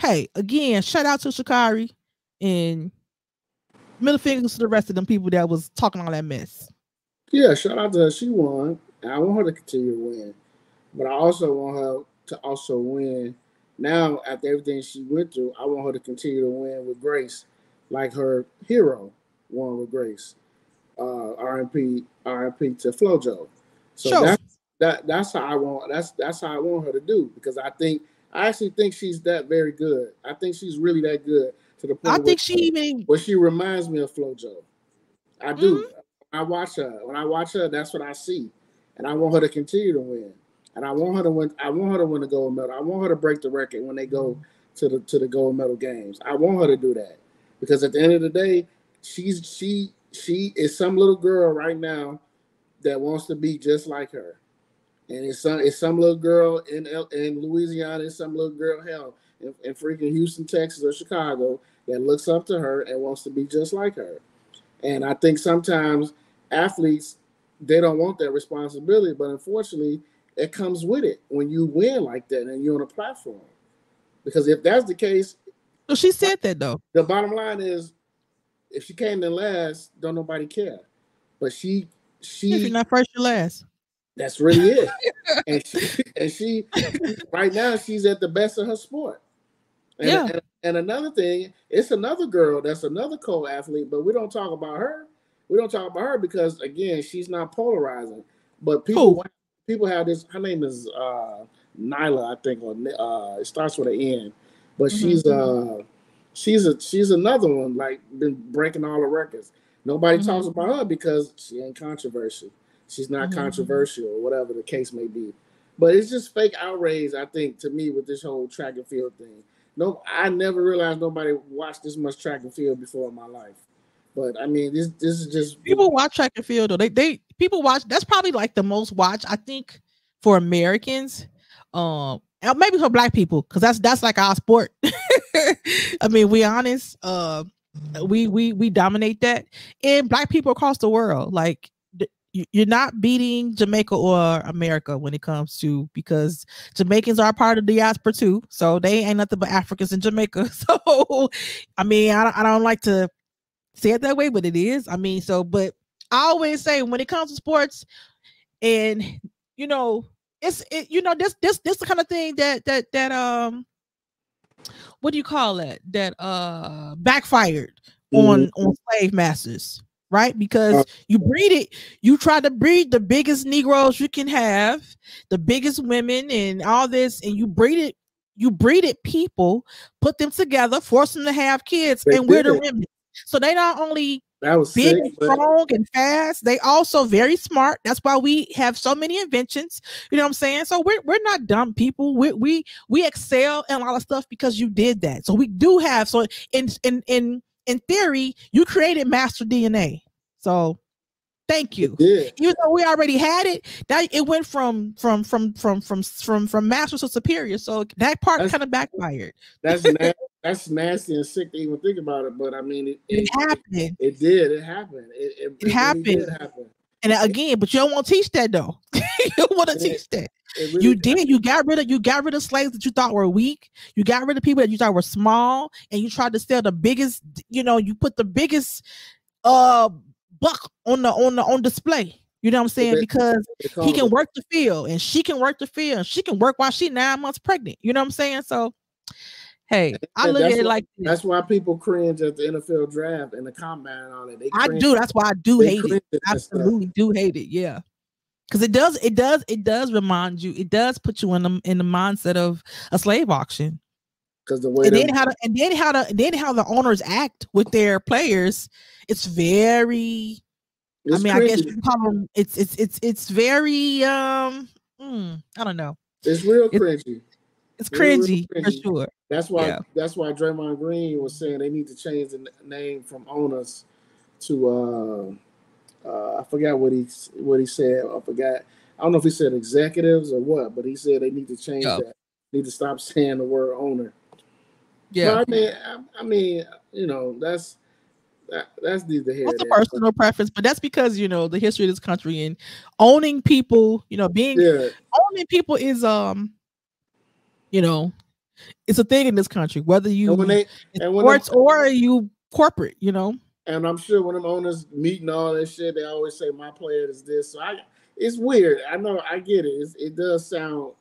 hey, again, shout out to Sha'Carri and middle fingers to the rest of them people that was talking all that mess. Yeah, shout out to her. She won. And I want her to continue to win. But I also want her to also win. Now, after everything she went through, I want her to continue to win with grace, like her hero won with grace. R.I.P. to FloJo. So sure. that's how I want. That's how I want her to do, because I actually think she's that very good. I think she's really that good to the point. I think she reminds me of FloJo. I do. Mm-hmm. When I watch her, that's what I see, and I want her to continue to win. And I want her to win. I want her to win the gold medal. I want her to break the record when they go to the gold medal games. I want her to do that, because at the end of the day, she is some little girl right now that wants to be just like her. And it's some little girl in Louisiana, it's some little girl, hell, in freaking Houston, Texas, or Chicago that looks up to her and wants to be just like her. And I think sometimes athletes, they don't want that responsibility, but unfortunately, it comes with it when you win like that and you're on a platform. Because if that's the case, well, she said that though. The bottom line is, if she came in last, don't nobody care. But she if you're not first, you're last. That's really it. and she right now she's at the best of her sport. And, yeah. And another thing, it's another girl that's another co-athlete, but we don't talk about her. We don't talk about her because, again, she's not polarizing. But people have this. Her name is Nyla, I think, or it starts with an N. But she's another one, like, been breaking all the records. Nobody talks about her because she ain't controversial. She's not controversial, or whatever the case may be. But it's just fake outrage, I think, to me, with this whole track and field thing. No, I never realized nobody watched this much track and field before in my life. But I mean, this is just people watch track and field. Though they people watch. That's probably like the most watched, I think, for Americans. Maybe for Black people, because that's like our sport. I mean, we honest. We dominate that, and Black people across the world. Like, you're not beating Jamaica or America when it comes to, because Jamaicans are a part of the diaspora too, so they ain't nothing but Africans in Jamaica. So, I mean, I don't like to say it that way, but it is. I mean, but I always say when it comes to sports, and this the kind of thing that what do you call it? That backfired on slave masters. right? Because you breed it, you try to breed the biggest Negroes you can have, the biggest women and all this, and you breeded people, put them together, force them to have kids, and we're the remnant. So they not only big and strong and fast, they also very smart. That's why we have so many inventions. You know what I'm saying? So we're not dumb people. We excel in a lot of stuff because you did that. So we do have, so in theory, you created master DNA. So thank you. Even though we already had it, that it went from master to superior. So that part kind of backfired. That's nasty and sick to even think about it. But I mean, it happened. It did. It happened. It happened. Really did happen. And again, but you don't want to teach that though. You don't want to teach that. Really you did. You got rid of slaves that you thought were weak. You got rid of people that you thought were small, and you tried to sell the biggest. You put the biggest buck on display. You know what I'm saying? Because he can work the field, and she can work the field, and she can work while she's 9 months pregnant. You know what I'm saying? So, hey, I look at it like this. That's why people cringe at the NFL draft and the combine and all that. I do. That's why I do hate it. Absolutely do hate it. Yeah, because it does remind you. It does put you in the mindset of a slave auction. Because the way how the owners act with their players, it's very. I mean, cringy. I guess you call them. It's very. I don't know. It's real cringy. It's cringy for sure. That's why Draymond Green was saying they need to change the name from owners to I forgot what he said. I forgot. I don't know if he said executives or what, but he said they need to change that. Need to stop saying the word owner. Yeah. But I mean, that's neither here. That's a personal preference, but that's because the history of this country and owning people. Owning people is it's a thing in this country, whether you sports or you corporate, And I'm sure when them owners meet and all that shit, they always say my player is this. So it's weird. I know, I get it. It does sound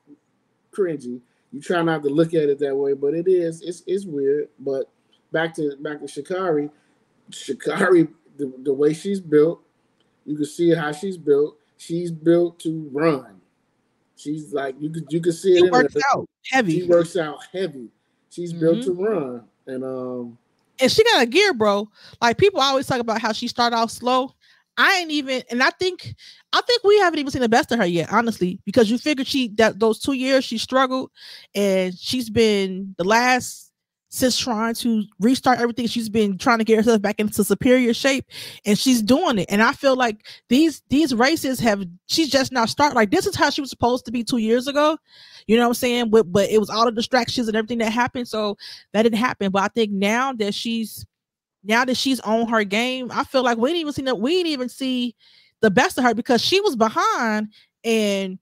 cringy. You try not to look at it that way, but it is. It's weird. But back to Sha'Carri. Sha'Carri, the way she's built, you can see how she's built. She's built to run. She's like you could see it. She works out heavy. She works out heavy. She's built to run, and she got a gear, bro. Like people always talk about how she started off slow. I think we haven't even seen the best of her yet, honestly, because you figured that those 2 years she struggled, and she's been the last. Since trying to restart everything, she's been trying to get herself back into superior shape, and she's doing it. And I feel like these races she's just now started. Like this is how she was supposed to be 2 years ago. You know what I'm saying? But it was all the distractions and everything that happened, so that didn't happen. But I think now that she's on her game, I feel like we didn't even see the best of her because she was behind and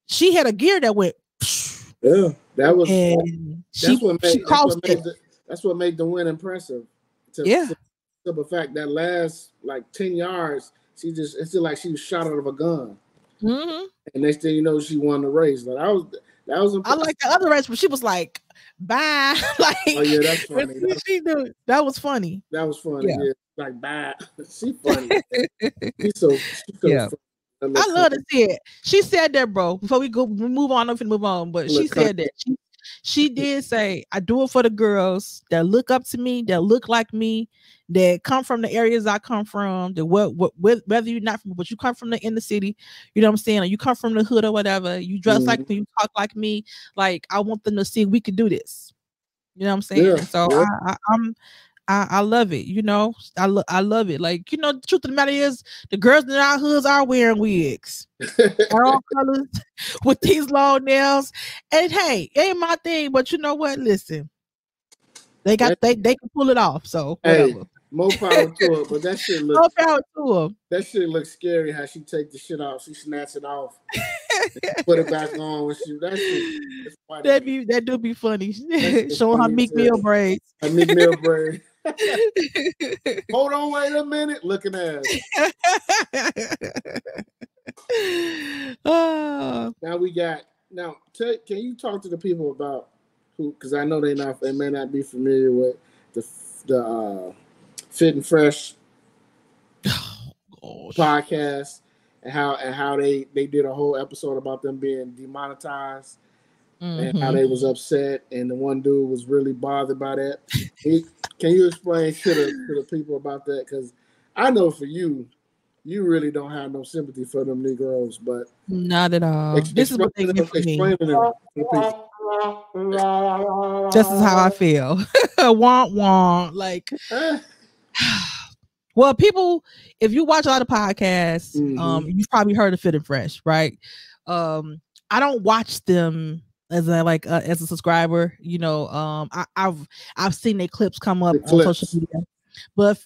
she had a gear that went. Yeah, that was. That's what made the win impressive. To the fact that last like 10 yards, it's like she was shot out of a gun. Mm-hmm. And next thing you know, she won the race. But that was impressive. I like the other race, but she was like, "Bye." Like, oh yeah, that's funny. That was funny. That was funny. Yeah, like bye. She's funny. She's so funny. I love to see it. She said that, bro. Before we move on, I'm finna move on. But she said that she did say, "I do it for the girls that look up to me, that look like me, that come from the areas I come from. That whether you're not from, but you come from the inner city, you know what I'm saying, or you come from the hood or whatever. You dress like me, you talk like me. Like I want them to see we could do this. You know what I'm saying? Yeah, so I love it. I love it. Like, the truth of the matter is the girls in our hoods are wearing wigs. All colors with these long nails. And hey, ain't my thing, but you know what? Listen. They can pull it off. So whatever. Hey, more power to her, but that shit looks That shit looks scary how she take the shit off. She snatch it off. Put it back on when that do be funny. Showing her Meek Mill braids. Her Meek Mill braids. Hold on, wait a minute. Looking at it. Now can you talk to the people about who, because I know they may not be familiar with the Fit and Fresh podcast, and how they did a whole episode about them being demonetized, and how they was upset, and the one dude was really bothered by that. Can you explain to the people about that? Because I know for you really don't have no sympathy for them Negroes, but not at all. This is what they get for me. This is how I feel. Womp womp. Like, well, people, if you watch a lot of podcasts, you've probably heard of Fit and Fresh, right? I don't watch them as a subscriber. You know, I've seen their clips come up on social media, but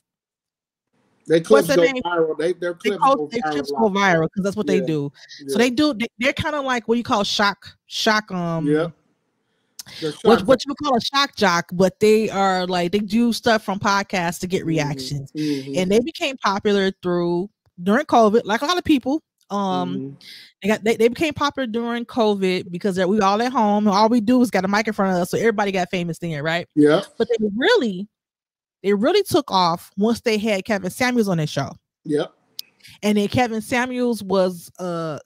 their clips go viral. Their clips go viral because that's what they do. Yeah. So they're kind of like what you call shock. What you call a shock jock, but they are like, they do stuff from podcasts to get reactions, and they became popular during COVID, like a lot of people. They became popular during COVID because we all at home, and all we do is got a mic in front of us, so everybody got famous then, right? Yeah. But they really took off once they had Kevin Samuels on their show. Yep. And then Kevin Samuels was a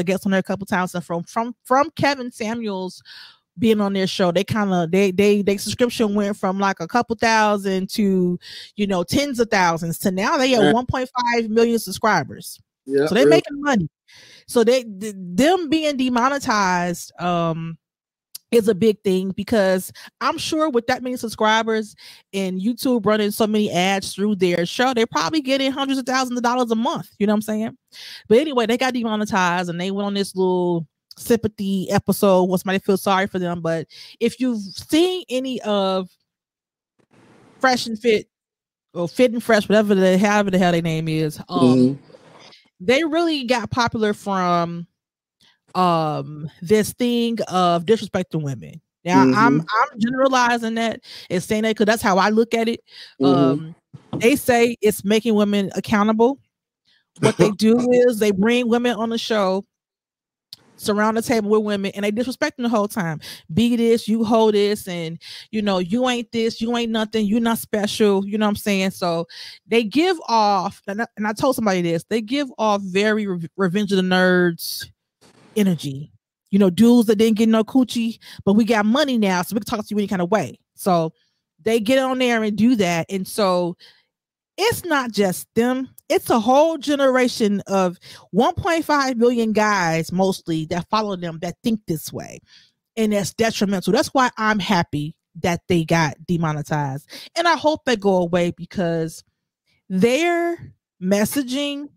guest on there a couple times, and from Kevin Samuels being on their show, they subscription went from like a couple thousand to, you know, tens of thousands to now they have 1.5 million subscribers. Yeah, so they're making money. So them being demonetized is a big thing, because I'm sure with that many subscribers and YouTube running so many ads through their show, they're probably getting hundreds of thousands of dollars a month. You know what I'm saying? But anyway, they got demonetized and they went on this little sympathy episode where somebody feels sorry for them. But if you've seen any of Fresh and Fit or Fit and Fresh, however the hell their name is, they really got popular from this thing of disrespecting women. Now I'm generalizing that and saying that because that's how I look at it. They say it's making women accountable. What they do is they bring women on the show, surround the table with women, and they disrespect them the whole time. Be this, you hold this, and you know, you ain't this, you ain't nothing, you're not special. You know what I'm saying? So they give off, and I told somebody this, they give off very Revenge of the Nerds energy. You know, dudes that didn't get no coochie, but we got money now, so we can talk to you any kind of way. So they get on there and do that. And so it's not just them, it's a whole generation of 1.5 million guys mostly that follow them that think this way, and that's detrimental. That's why I'm happy that they got demonetized, and I hope they go away, because their messaging,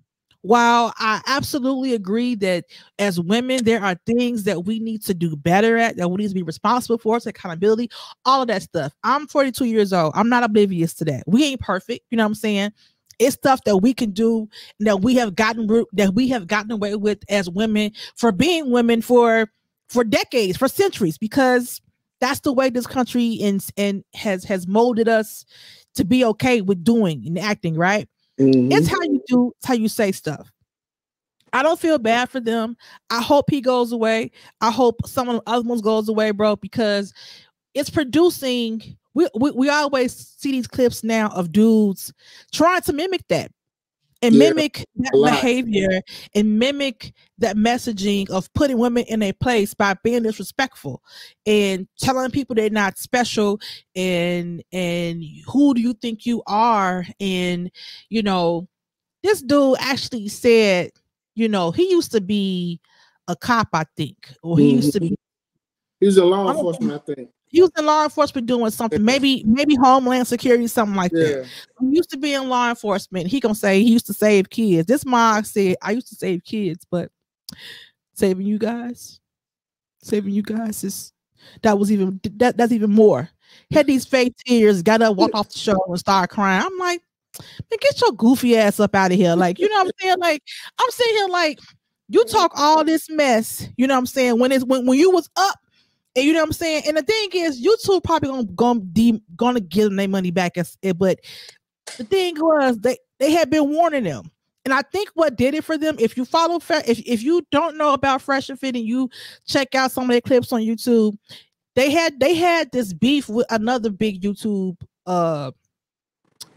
while I absolutely agree that as women there are things that we need to do better at, that we need to be responsible for, it's accountability, all of that stuff. I'm 42 years old. I'm not oblivious to that. We ain't perfect. You know what I'm saying? It's stuff that we can do, that we have gotten away with as women, for being women for decades, for centuries, because that's the way this country and has molded us to be okay with doing and acting, right? It's how you do, it's how you say stuff. I don't feel bad for them. I hope he goes away. I hope some of the other ones goes away, bro, because it's producing. We always see these clips now of dudes trying to mimic that and mimic that behavior and mimic that messaging of putting women in a place by being disrespectful and telling people they're not special, and who do you think you are? And you know, this dude actually said, you know, he used to be a cop, I think, or he used to be. He was a law enforcement, I think. He was in law enforcement doing something, maybe Homeland Security, something like that. He used to be in law enforcement. He gonna say he used to save kids. This mom said, I used to save kids, but saving you guys is that's even more. Had these fake tears, got up, walk off the show and start crying. I'm like, man, get your goofy ass up out of here. Like, you know what I'm saying? Like, I'm sitting here like, you talk all this mess, you know what I'm saying, when you was up. And you know what I'm saying? And the thing is, YouTube probably gonna give them their money back. But the thing was, they had been warning them. And I think what did it for them, if you follow, if you don't know about Fresh and Fit and you check out some of their clips on YouTube, they had this beef with another big YouTube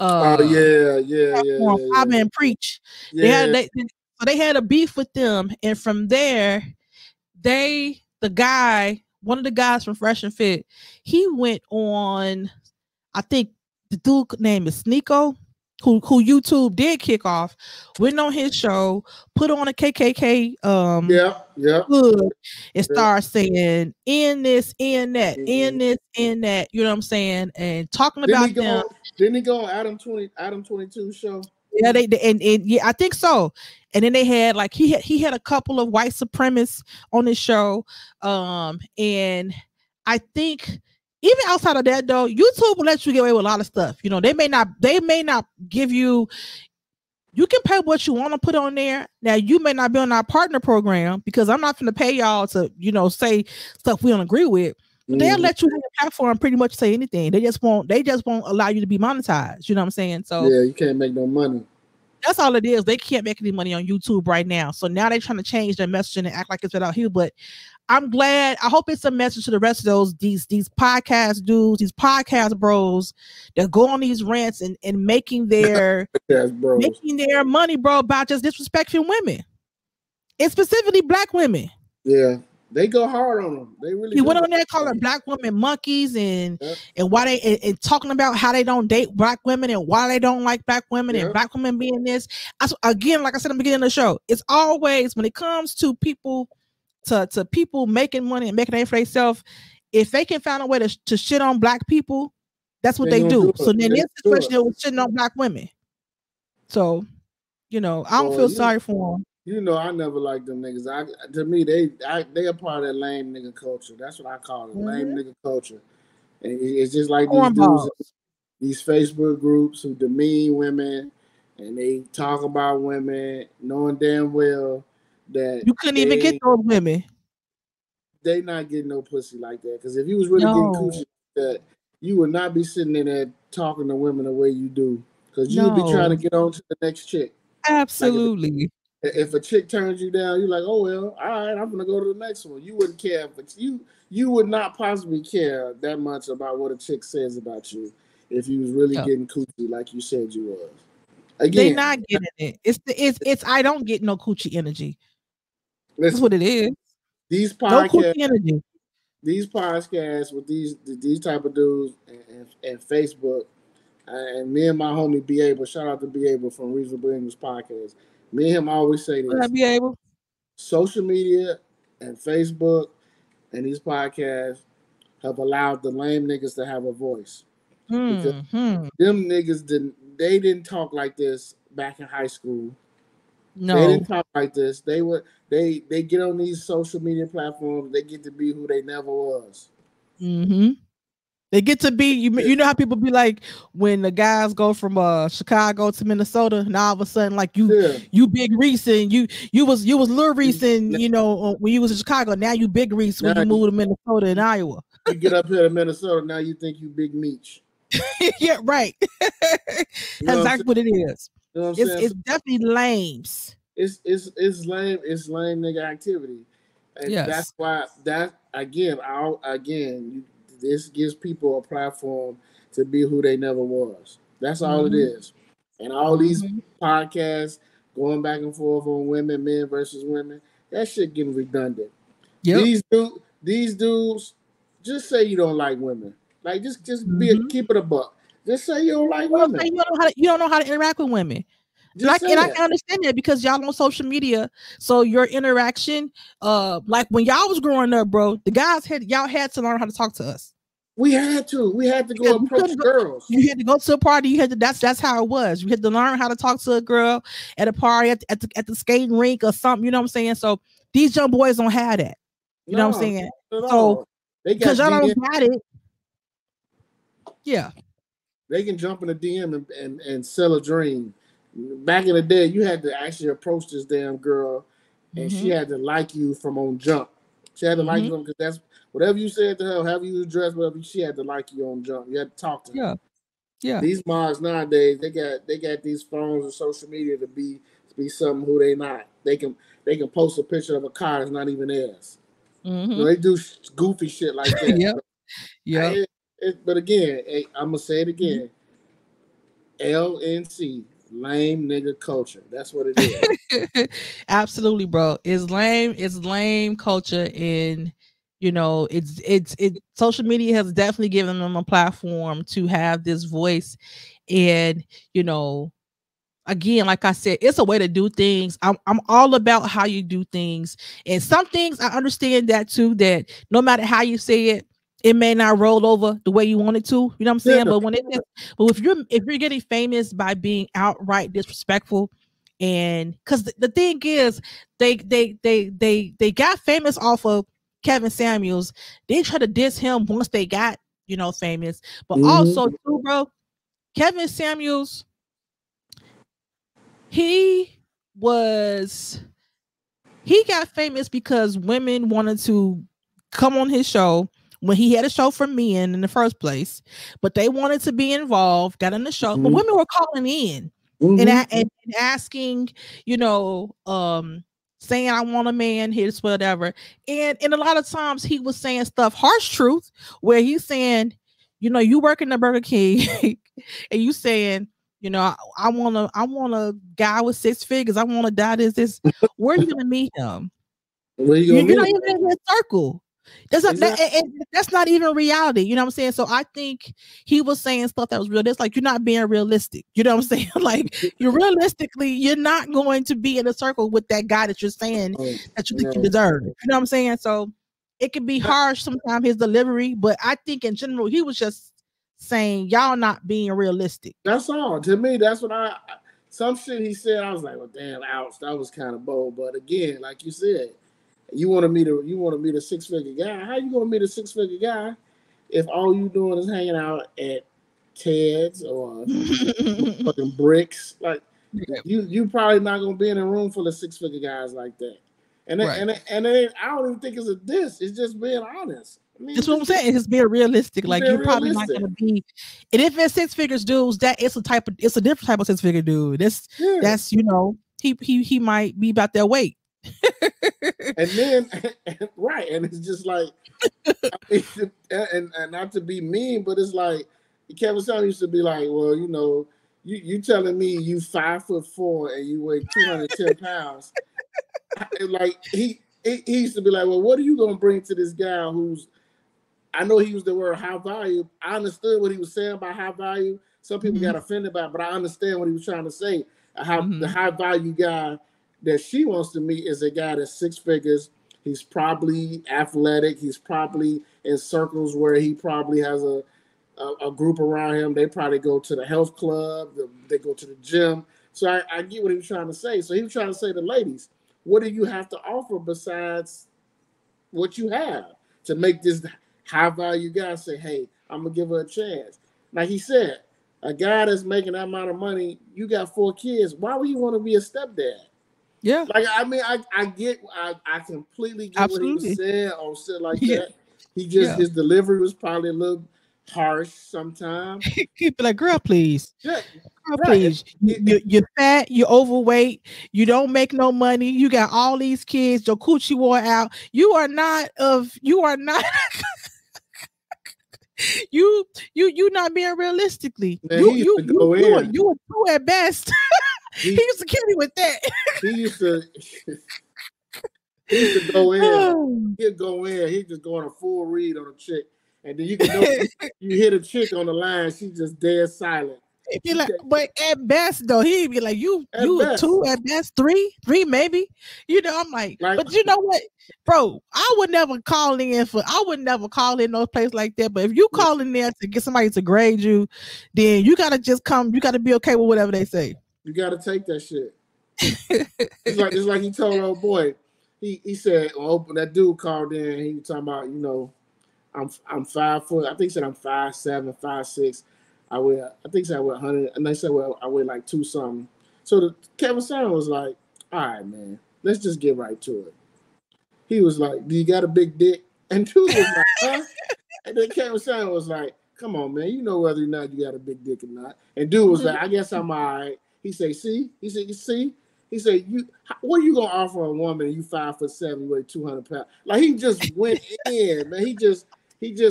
Oh yeah. Bob and Preach. Yeah. They had a beef with them, and from there, one of the guys from Fresh and Fit, he went on. I think the dude name is Sneeko, who YouTube did kick off. Went on his show, put on a KKK hood, and start saying in this, in that, in this, in that. You know what I'm saying? And talking about them. Didn't he go on Adam 22 show? Yeah, and yeah, I think so. And then they had like he had a couple of white supremacists on his show, and I think even outside of that though, YouTube will let you get away with a lot of stuff. You know, they may not give you. You can pay what you want to put on there. Now you may not be on our partner program because I'm not going to pay y'all to say stuff we don't agree with. But they'll let you have a platform pretty much say anything. They just won't allow you to be monetized. You know what I'm saying? So yeah, you can't make no money. That's all it is. They can't make any money on YouTube right now. So now they're trying to change their messaging and act like it's right out here. But I'm glad. I hope it's a message to the rest of these podcast dudes, these podcast bros that go on these rants and making their money, bro, about just disrespecting women. And specifically black women. Yeah. They go hard on them. They really. He went on there calling black women monkeys and why they and talking about how they don't date black women and why they don't like black women and black women being this. Again, like I said at the beginning of the show, it's always when it comes to people to people making money and making name for themselves. If they can find a way to shit on black people, that's what they do. So then this situation, they was shitting on black women. So I don't feel sorry for them. I never liked them niggas. To me, they are part of that lame nigga culture. That's what I call it, lame nigga culture. And it's just like these dudes, these Facebook groups who demean women, and they talk about women, knowing damn well that you couldn't even get those women. They not getting no pussy like that. Because if you was really getting coochie, that you would not be sitting in there talking to women the way you do. Because you would be trying to get on to the next chick. Absolutely. Like if a chick turns you down, you're like, oh well, all right, I'm gonna go to the next one. You wouldn't care, but you would not possibly care that much about what a chick says about you if you was really getting coochie like you said you was. Again, they're not getting it. It's I don't get no coochie energy. That's what it is. These podcasts, no coochie energy. These podcasts with these type of dudes and Facebook, and me and my homie B Able, shout out to B Able from Reasonable English Podcast. Me and him always say this. Be able. Social media and Facebook and these podcasts have allowed the lame niggas to have a voice. Because them niggas didn't talk like this back in high school. No. They didn't talk like this. They get on these social media platforms, they get to be who they never was. They get to be, you know how people be like when the guys go from Chicago to Minnesota, now all of a sudden like you Big Reese and you was Lil Reese and when you was in Chicago, now you Big Reese when you moved to Minnesota and Iowa. You get up here to Minnesota, now you think you Big Meech. Yeah, right. That's exactly what it is. It's definitely lames. It's lame. It's lame nigga activity, and that's why this gives people a platform to be who they never was. That's all it is. And all these podcasts going back and forth on women, men versus women, that shit getting redundant. Yep. These dudes, just say you don't like women. Like just keep it a buck. Just say you don't like women. You don't know how to interact with women. I can understand that because y'all on social media, so your interaction, like when y'all was growing up, bro, the guys had to learn how to talk to us. We had to go approach girls. You had to go to a party. That's how it was. You had to learn how to talk to a girl at a party at the skating rink or something. You know what I'm saying? So these young boys don't have that. You know what I'm saying? So because y'all don't got it. Yeah. They can jump in a DM and sell a dream. Back in the day, you had to actually approach this damn girl, and she had to like you from on jump. She had to like you because that's whatever you said to her, however you dressed, whatever, she had to like you on jump. You had to talk to her. Yeah. These moms nowadays, they got these phones and social media to be something who they not. They can post a picture of a car that's not even theirs. They do goofy shit like that. Yeah. But again, I'm gonna say it again. LNC, lame nigga culture. That's what it is. Absolutely, bro. It's lame. It's lame culture, and it. Social media has definitely given them a platform to have this voice, and again, like I said, it's a way to do things. I'm all about how you do things, and some things I understand that too. That no matter how you say it, it may not roll over the way you want it to. You know what I'm saying? Yeah. But if you're getting famous by being outright disrespectful, and because the thing is, they got famous off of Kevin Samuels. They try to diss him once they got famous, but also too, bro. Kevin Samuels, he got famous because women wanted to come on his show when he had a show for men in the first place, but they wanted to be involved, got in the show, but women were calling in and asking, saying I want a man, here's whatever. And a lot of times he was saying stuff, harsh truth, where he's saying, you work in the Burger King and you saying, I want a guy with 6 figures. I want to die this. Where are you gonna meet him? You're not even in his circle. That's not even reality. You know what I'm saying? So I think he was saying stuff that was real. It's like you're not being realistic. You know what I'm saying? Like you're not going to be in a circle with that guy that you're saying that you think you deserve. You know what I'm saying? So it can be harsh sometimes, his delivery, but I think in general he was just saying y'all not being realistic. That's all. To me, that's what some shit he said, I was like, well, damn, ouch, that was kind of bold. But again, like you said, you want to meet a 6-figure guy. How you gonna meet a 6-figure guy if all you doing is hanging out at Ted's or fucking Bricks? Like you probably not gonna be in a room full of 6-figure guys like that. And I don't even think it's a diss. It's just being honest. I mean, that's what I'm saying. It's being realistic. Like you're probably not gonna be. And if it's 6 figures dudes, it's a different type of 6-figure dude. That's he might be about their weight. And then right, and it's just like, and not to be mean, but it's like Kevin Samuels used to be like, well, you telling me you 5'4" and you weigh 210 pounds. Like he used to be like, well, what are you gonna bring to this guy who's, I know he used the word high value. I understood what he was saying about high value. Some people got offended by it, but I understand what he was trying to say. The high value guy that she wants to meet is a guy that's 6 figures. He's probably athletic. He's probably in circles where he probably has a group around him. They probably go to the health club. They go to the gym. So I get what he was trying to say. So he was trying to say to ladies, what do you have to offer besides what you have to make this high value guy say, hey, I'm going to give her a chance? Like he said, a guy that's making that amount of money, you got 4 kids. Why would you want to be a stepdad? Yeah. Like, I mean, I completely get what he was saying on shit like that. He just, his delivery was probably a little harsh sometimes. He'd be like, girl, please. Yeah. Girl, please. You're fat, you're overweight, you don't make no money, you got all these kids, your coochie wore out. You are not you not being realistically. Man, you are 2 at best. He used to kill me with that. He used to go in. He'd go in. He'd just go on a full read on a chick, and then you hit a chick on the line. She's just dead silent. Be like, but at best though, he'd be like, you a 2 at best, 3 maybe. I'm like, but you know what, bro? I would never call in no place like that. But if you call in there to get somebody to grade you, then you gotta just come. You gotta be okay with whatever they say. You gotta take that shit. It's like he told old boy. He said, that dude called in. He was talking about, I'm 5 foot. I think he said I'm 5'7", 5'6". I weigh 100, and they said, well, I weigh like 2 something. So Kevin Samuels was like, all right, man, let's just get right to it. He was like, do you got a big dick? And dude was like, huh? And then Kevin Samuels was like, come on, man, you know whether or not you got a big dick or not. And dude was like, I guess I'm all right. He said, see? He said, you see? He said, what are you gonna offer a woman? You 5'7", you weigh 200 pounds. Like he just went in, man. He just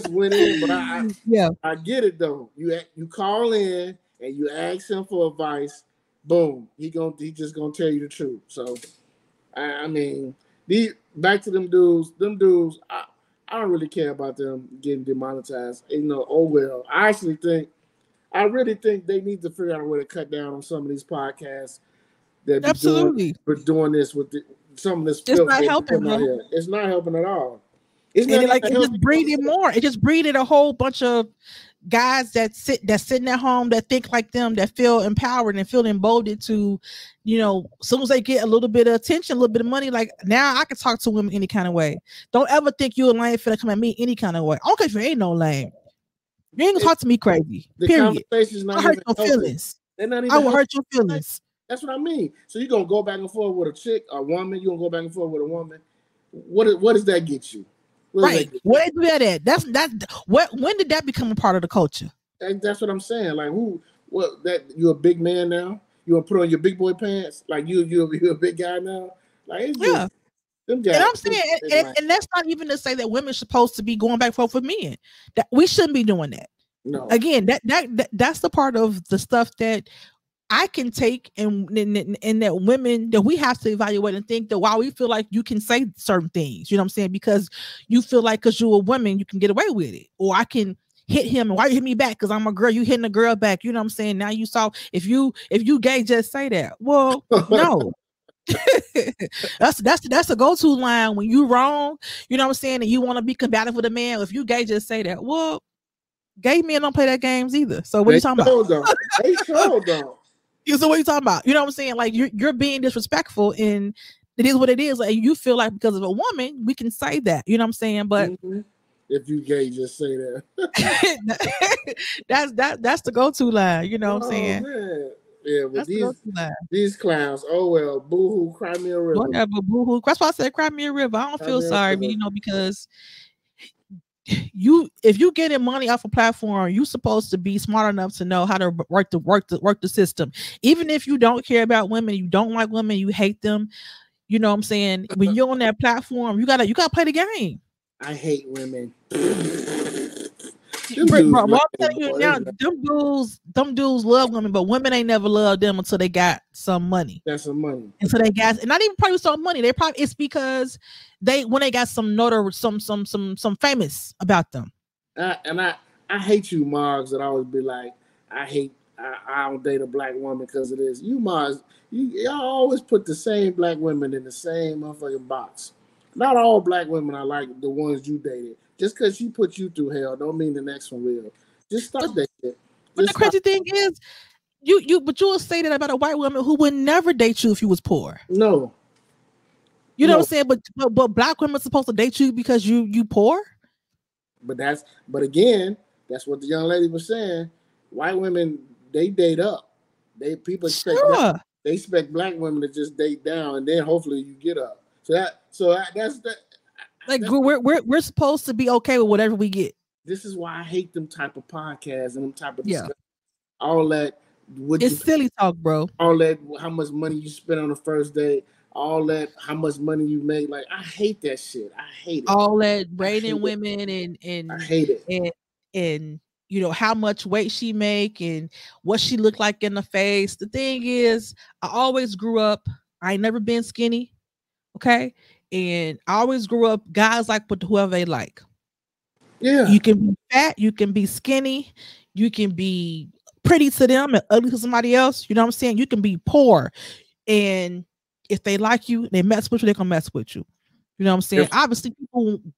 went in. But I get it though. You call in and you ask him for advice, boom, he just gonna tell you the truth. So I mean, back to them dudes. Them dudes, I don't really care about them getting demonetized. You know, oh well. I really think they need to figure out a way to cut down on some of these podcasts that be doing this with some of this it's filth not that helping, out here. It's not helping at all. It's not like it just breeded more. It just breeded a whole bunch of guys that's sitting at home that think like them, that feel empowered and feel emboldened to, as soon as they get a little bit of attention, a little bit of money, like now I can talk to women any kind of way. Don't ever think you a lame finna come at me any kind of way. I don't care if you ain't no lame. You ain't gonna talk to me crazy. Period. Conversation's not hurt your feelings. They're not even I will hurt your feelings. That's what I mean. So you're gonna go back and forth with a chick, a woman. You're gonna go back and forth with a woman. What does that get you? Right. Where do that at? That's when did that become a part of the culture? That's what I'm saying. Like you're a big man now? You wanna put on your big boy pants? Like you're a big guy now? Like it's just, them guys, and I'm saying, and that's not even to say that women are supposed to be going back and forth with men. That we shouldn't be doing that. No. Again, that's the part of the stuff that I can take and that women that we have to evaluate and think that while we feel like you can say certain things, you know what I'm saying? Because you feel like because you're a woman, you can get away with it. Or I can hit him and why you hit me back? Because I'm a girl, you hitting a girl back. You know what I'm saying? Now you saw if you gay, just say that. Well, no. that's a go-to line when you wrong, you know what I'm saying, and you want to be combative with a man. If you gay, just say that. Well, gay men don't play that games either. So what are you talking about? They sure don't. So what are you talking about? You know what I'm saying? Like you're being disrespectful, and it is what it is. Like you feel like because of a woman, we can say that. You know what I'm saying? But if you gay, just say that. that's the go-to line. You know what I'm saying? Man. Yeah, but these clowns. Oh well, boo-hoo, cry me a river. Whatever, boo-hoo. That's why I said cry me a river. I don't feel sorry, because if you getting money off a platform, you supposed to be smart enough to know how to work the system. Even if you don't care about women, you don't like women, you hate them. You know what I'm saying? When you're on that platform, you gotta play the game. I hate women. I'm telling you now, them dudes love women, but women ain't never loved them until they got some money. That's some money. And so they got, and not even probably some money. It's because when they got some notoriety, some famous about them. And I hate you, Margs, that always be like, I don't date a black woman because of this. You Margs, y'all always put the same black women in the same motherfucking box. Not all black women are like the ones you dated. Just because she put you through hell don't mean the next one will. Just stop that shit. But the crazy thing is, you will say that about a white woman who would never date you if you was poor. No. You know what I'm saying? But black women are supposed to date you because you poor? But again, that's what the young lady was saying. White women, they date up. People expect they expect black women to just date down and then hopefully you get up. So that's that. Like we're supposed to be okay with whatever we get. This is why I hate them type of podcasts and them type of discussion. All that. It's silly talk, bro. All that, how much money you spend on the first date. All that, how much money you make. Like I hate that shit. I hate it. All that rating women and I hate it. And how much weight she make and what she looked like in the face. The thing is, I always grew up. I ain't never been skinny. Okay. And I always grew up guys like with whoever they like. Yeah. You can be fat, you can be skinny, you can be pretty to them and ugly to somebody else. You know what I'm saying? You can be poor. And if they like you, they mess with you, they're gonna mess with you. You know what I'm saying? Yes. Obviously,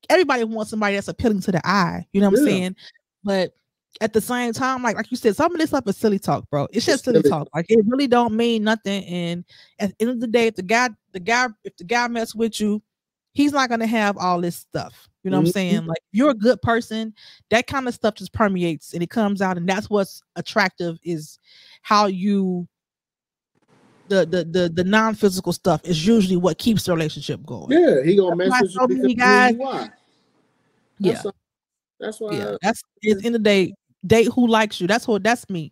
everybody wants somebody that's appealing to the eye. You know what I'm saying? But at the same time, like you said, some of this stuff is silly talk, bro. It's just silly talk. Like it really don't mean nothing. And at the end of the day, if the guy mess with you, he's not gonna have all this stuff. You know what I'm saying? Like if you're a good person, that kind of stuff just permeates and it comes out, and that's what's attractive is how you the non-physical stuff is usually what keeps the relationship going. Yeah, he gonna mess with you because guys. That's why. That's at the end of the day. Date who likes you. That's me.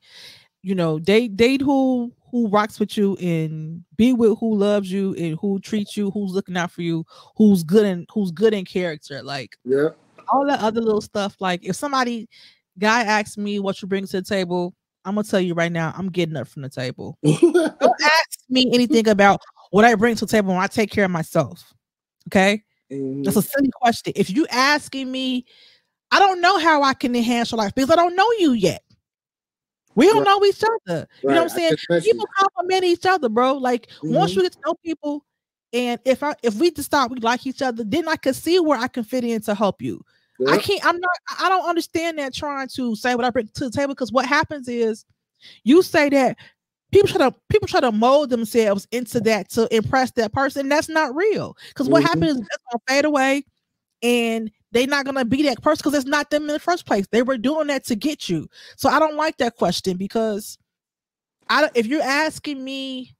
Date who rocks with you and be with who loves you and who treats you, who's looking out for you, who's good in character. Like all that other little stuff. Like if guy asks me what you bring to the table, I'm gonna tell you right now, I'm getting up from the table. Don't ask me anything about what I bring to the table when I take care of myself. Okay? That's a silly question. If you asking me, I don't know how I can enhance your life because I don't know you yet. We don't know each other. You know what I'm saying? People compliment each other, bro. Like once you get to know people, and if we decide we like each other, then I can see where I can fit in to help you. I don't understand that trying to say what I bring to the table, because what happens is you say that people try to mold themselves into that to impress that person. That's not real. Because what happens is that's gonna fade away, and they're not gonna be that person because it's not them in the first place. They were doing that to get you. So I don't like that question, because if you're asking me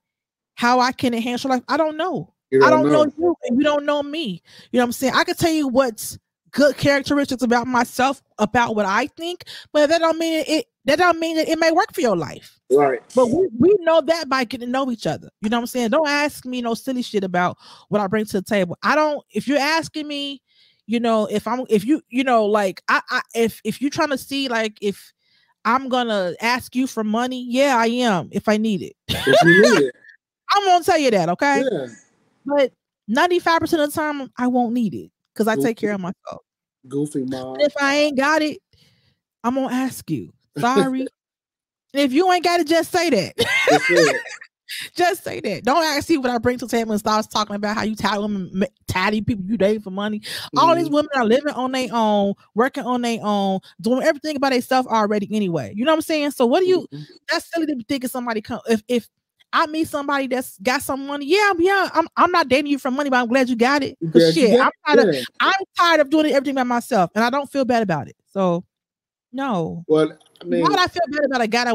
how I can enhance your life, I don't know. I don't know you, and you don't know me. You know what I'm saying? I can tell you what's good characteristics about myself, about what I think, but that don't mean that it may work for your life. Right. But we know that by getting to know each other. You know what I'm saying? Don't ask me no silly shit about what I bring to the table. If you're asking me, if you're trying to see like if I'm gonna ask you for money, yeah, I am if I need it. If you need it. I'm gonna tell you that, okay? Yeah. But 95% of the time I won't need it because I take care of myself. Goofy mom. If I ain't got it, I'm gonna ask you. Sorry. If you ain't got it, just say that. Just say that. Don't ask me what I bring to the table and start talking about how you tatty people you date for money. All these women are living on their own, working on their own, doing everything by themselves already anyway. You know what I'm saying? So what do you? That's silly to be thinking somebody come if I meet somebody that's got some money. Yeah. I'm not dating you for money, but I'm glad you got it. Because I'm tired of doing everything by myself, and I don't feel bad about it. So no. Well, I mean, why would I feel bad about a guy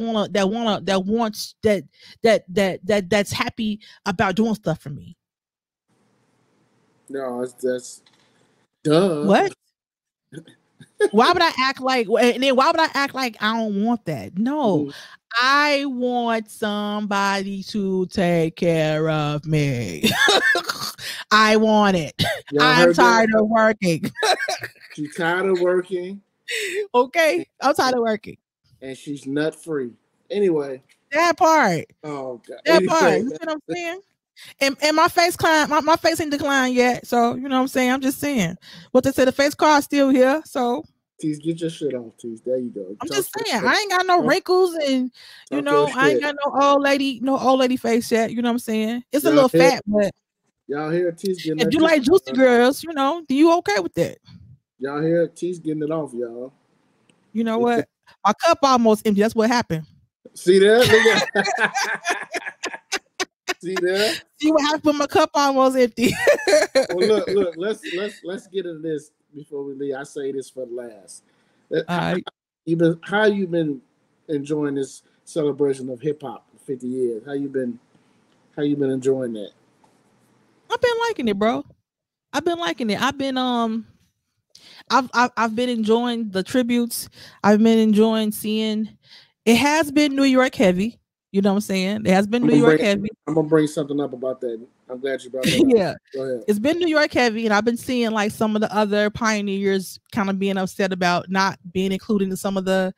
that's happy about doing stuff for me? No, that's duh. What? Why would I act like? And then why would I act like I don't want that? No, I want somebody to take care of me. I want it. I'm tired of working. She's tired of working. Okay, I'm tired of working. And she's nut free. Anyway. That part. Oh God. That part. You know what I'm saying? And my face my face ain't declined yet. So you know what I'm saying? I'm just saying. What they say, the face card's still here. So Tease, get your shit off, Tease. There you go. I'm just saying, I ain't got no wrinkles, and I ain't got no old lady face yet. You know what I'm saying? It's a little fat, but y'all hear Tease getting if you like juicy girls, do you okay with that? Y'all hear Tease getting it off, y'all. You know what? My cup almost empty. That's what happened. See that? See that? See what happened when my cup almost empty. Well, look. Let's get into this before we leave. I say this for the last. All right. How you been enjoying this celebration of hip hop for 50 years? How you been enjoying that? I've been liking it, bro. I've been liking it. I've been enjoying the tributes. I've been enjoying seeing. It has been New York heavy. You know what I'm saying? It has been New York heavy. I'm gonna bring something up about that. I'm glad you brought that up. Yeah. Go ahead. It's been New York heavy, and I've been seeing like some of the other pioneers kind of being upset about not being included in some of the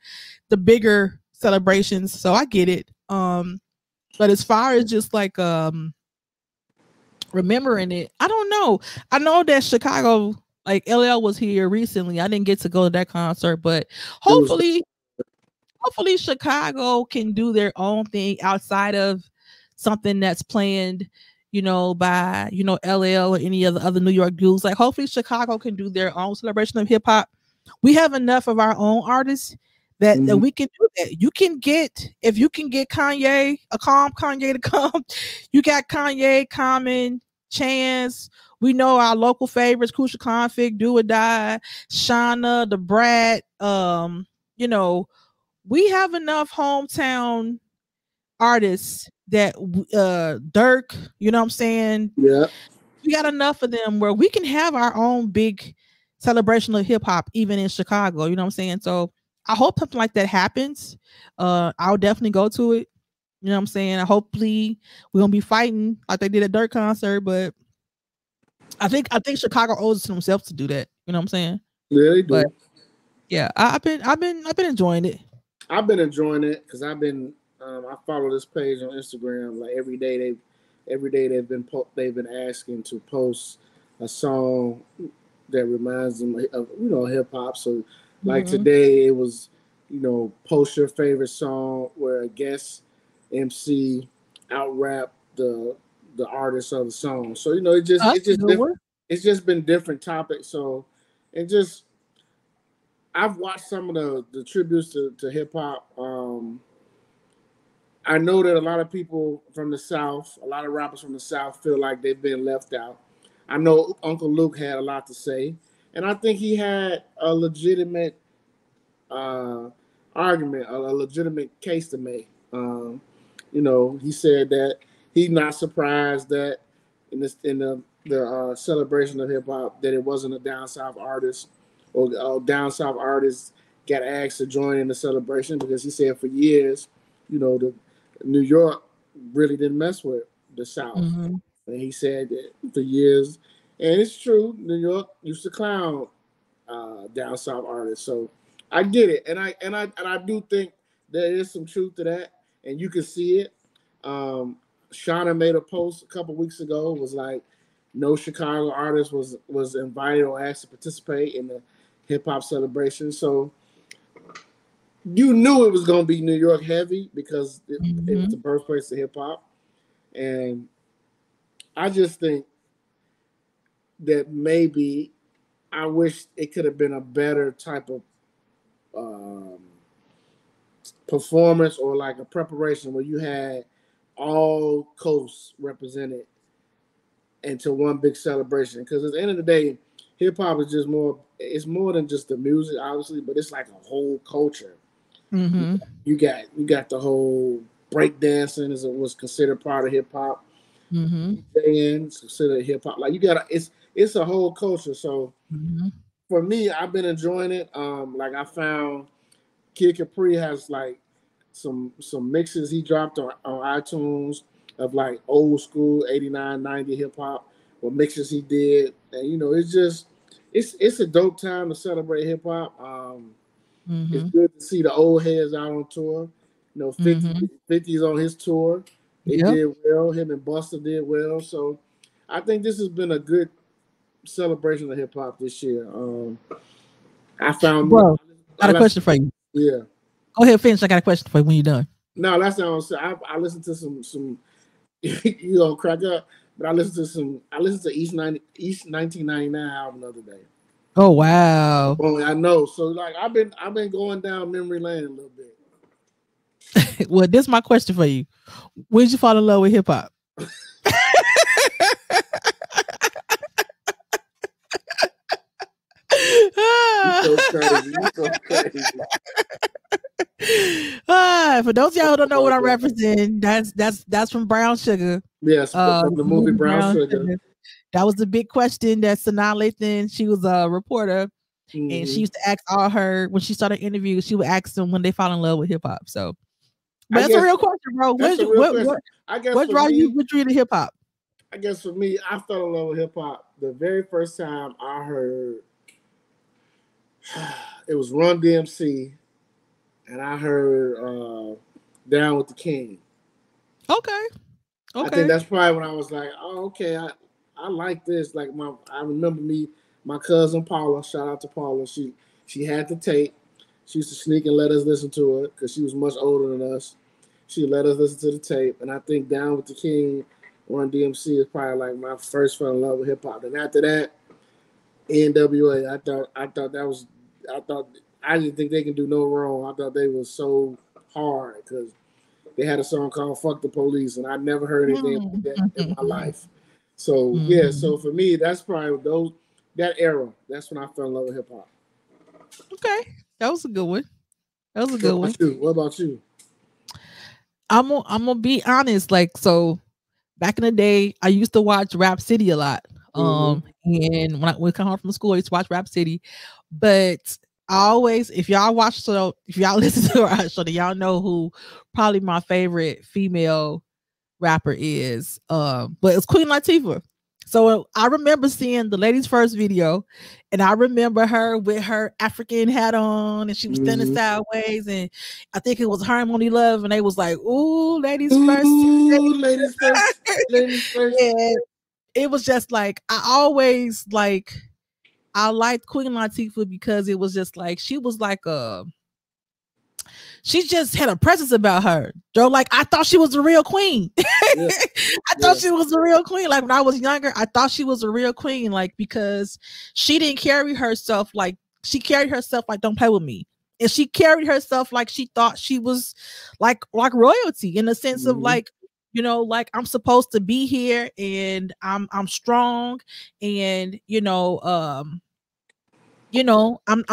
bigger celebrations. So I get it. But as far as just like remembering it, I don't know. I know that Chicago, like LL was here recently. I didn't get to go to that concert, but hopefully Chicago can do their own thing outside of something that's planned, by LL or any of the other New York dudes. Like hopefully Chicago can do their own celebration of hip hop. We have enough of our own artists that we can do that. If you can get Kanye to come, you got Kanye, Common, Chance. We know our local favorites, Crucial Conflict, Do or Die, Shauna, The Brat. We have enough hometown artists that Dirk, you know what I'm saying? Yeah. We got enough of them where we can have our own big celebration of hip hop, even in Chicago, you know what I'm saying? So I hope something like that happens. I'll definitely go to it. You know what I'm saying? Hopefully we're gonna be fighting like they did at Dirk concert, but I think Chicago owes it to themselves to do that. You know what I'm saying? Yeah, they do. But yeah, I've been enjoying it. I've been enjoying it because I follow this page on Instagram. Like every day they've been asking to post a song that reminds them of hip hop. So like today it was post your favorite song where a guest MC out rap the artist of the song. So That's a good one. it's just been different topics. So it just I've watched some of the tributes to hip hop. I know that a lot of people from the South, a lot of rappers from the South feel like they've been left out. I know Uncle Luke had a lot to say, and I think he had a legitimate uh, argument, a legitimate case to make. He said that he's not surprised that in the celebration of hip hop that it wasn't a down south artist or down south artists got asked to join in the celebration because he said for years, the New York really didn't mess with the South, and he said that for years, and it's true, New York used to clown down south artists. So I get it, and I do think there is some truth to that, and you can see it. Shauna made a post a couple weeks ago. Was like, no Chicago artist was invited or asked to participate in the hip hop celebration. So you knew it was going to be New York heavy because it was the birthplace of hip hop, and I just think that maybe I wish it could have been a better type of performance or like a preparation where you had all coasts represented into one big celebration. Because at the end of the day, hip hop is just more. It's more than just the music, obviously, but it's like a whole culture. You got the whole breakdancing was considered part of hip hop. Dance considered hip hop. Like it's a whole culture. So for me, I've been enjoying it. Like I found Kid Capri has like some mixes he dropped on iTunes of like old school 89, 90 hip hop or mixes he did. And it's just it's a dope time to celebrate hip hop. It's good to see the old heads out on tour. 50's on his tour. They did well. Him and Busta did well. So I think this has been a good celebration of hip hop this year. I found Bro, I got a question for you. Yeah. Go ahead, finish. I got a question for you when you're done. No, that's not what I'm saying. I listened to some you gonna crack up, but I listened to East 1999 album the other day. Oh wow. Only I know. So like I've been going down memory lane a little bit. Well, this is my question for you. When did you fall in love with hip hop? You so crazy. For those of y'all who don't know what I'm representing, that's from Brown Sugar. Yes, from the movie Brown Sugar. That was the big question that Sanaa Lathan, she was a reporter, and she used to ask all her, when she started interviews, she would ask them when they fall in love with hip hop. So, but that's a real question, bro. What draw you to hip hop? I guess for me, I fell in love with hip hop the very first time I heard it was Run DMC, and I heard Down with the King. Okay. I think that's probably when I was like, oh, okay, I like this. Like I remember my cousin Paula, shout out to Paula. She had the tape. She used to sneak and let us listen to it because she was much older than us. She let us listen to the tape, and I think Down with the King, Run DMC is probably like my first fell in love with hip hop. And after that, NWA. I didn't think they can do no wrong. I thought they was so hard because they had a song called "Fuck the Police," and I never heard anything like that in my life. So yeah, so for me, that's probably that era. That's when I fell in love with hip hop. Okay, that was a good one. What about you? I'm gonna be honest. Like, so back in the day, I used to watch Rap City a lot. And when I come home from school, I used to watch Rap City. But I always, if y'all listen to our show, then y'all know who probably my favorite female rapper is. But it's Queen Latifah. So I remember seeing the lady's first video, and I remember her with her African hat on, and she was standing sideways, and I think it was Harmony Love, and they was like, "Ooh, ladies first, Ooh, ladies first, ladies first." And it was just like I liked Queen Latifah because it was just like she was like she just had a presence about her. Though, like I thought she was a real queen. Yeah. I thought she was a real queen. Like when I was younger, I thought she was a real queen. Like because she didn't carry herself like she carried herself like don't play with me. And she carried herself like she thought she was like royalty in the sense of like, you know, like I'm supposed to be here and I'm strong and I'm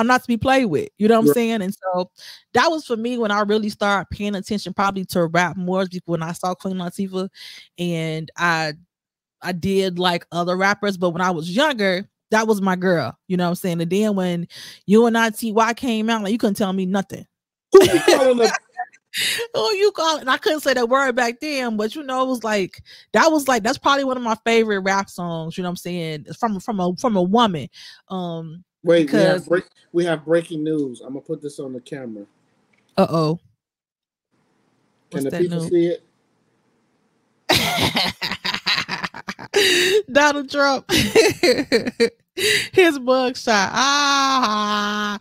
not to be played with. You know what I'm saying? And so that was for me when I really started paying attention probably to rap more when I saw Queen Latifah, and I did like other rappers, but when I was younger, that was my girl. You know what I'm saying? And then when UNITY came out, like you couldn't tell me nothing. Who you calling up? Oh, you call it? And I couldn't say that word back then, but it was like that's probably one of my favorite rap songs. You know what I'm saying? From a woman. Wait, because we have breaking news. I'm gonna put this on the camera. Uh-oh. Can the people see it? Donald Trump. His mugshot. Ah.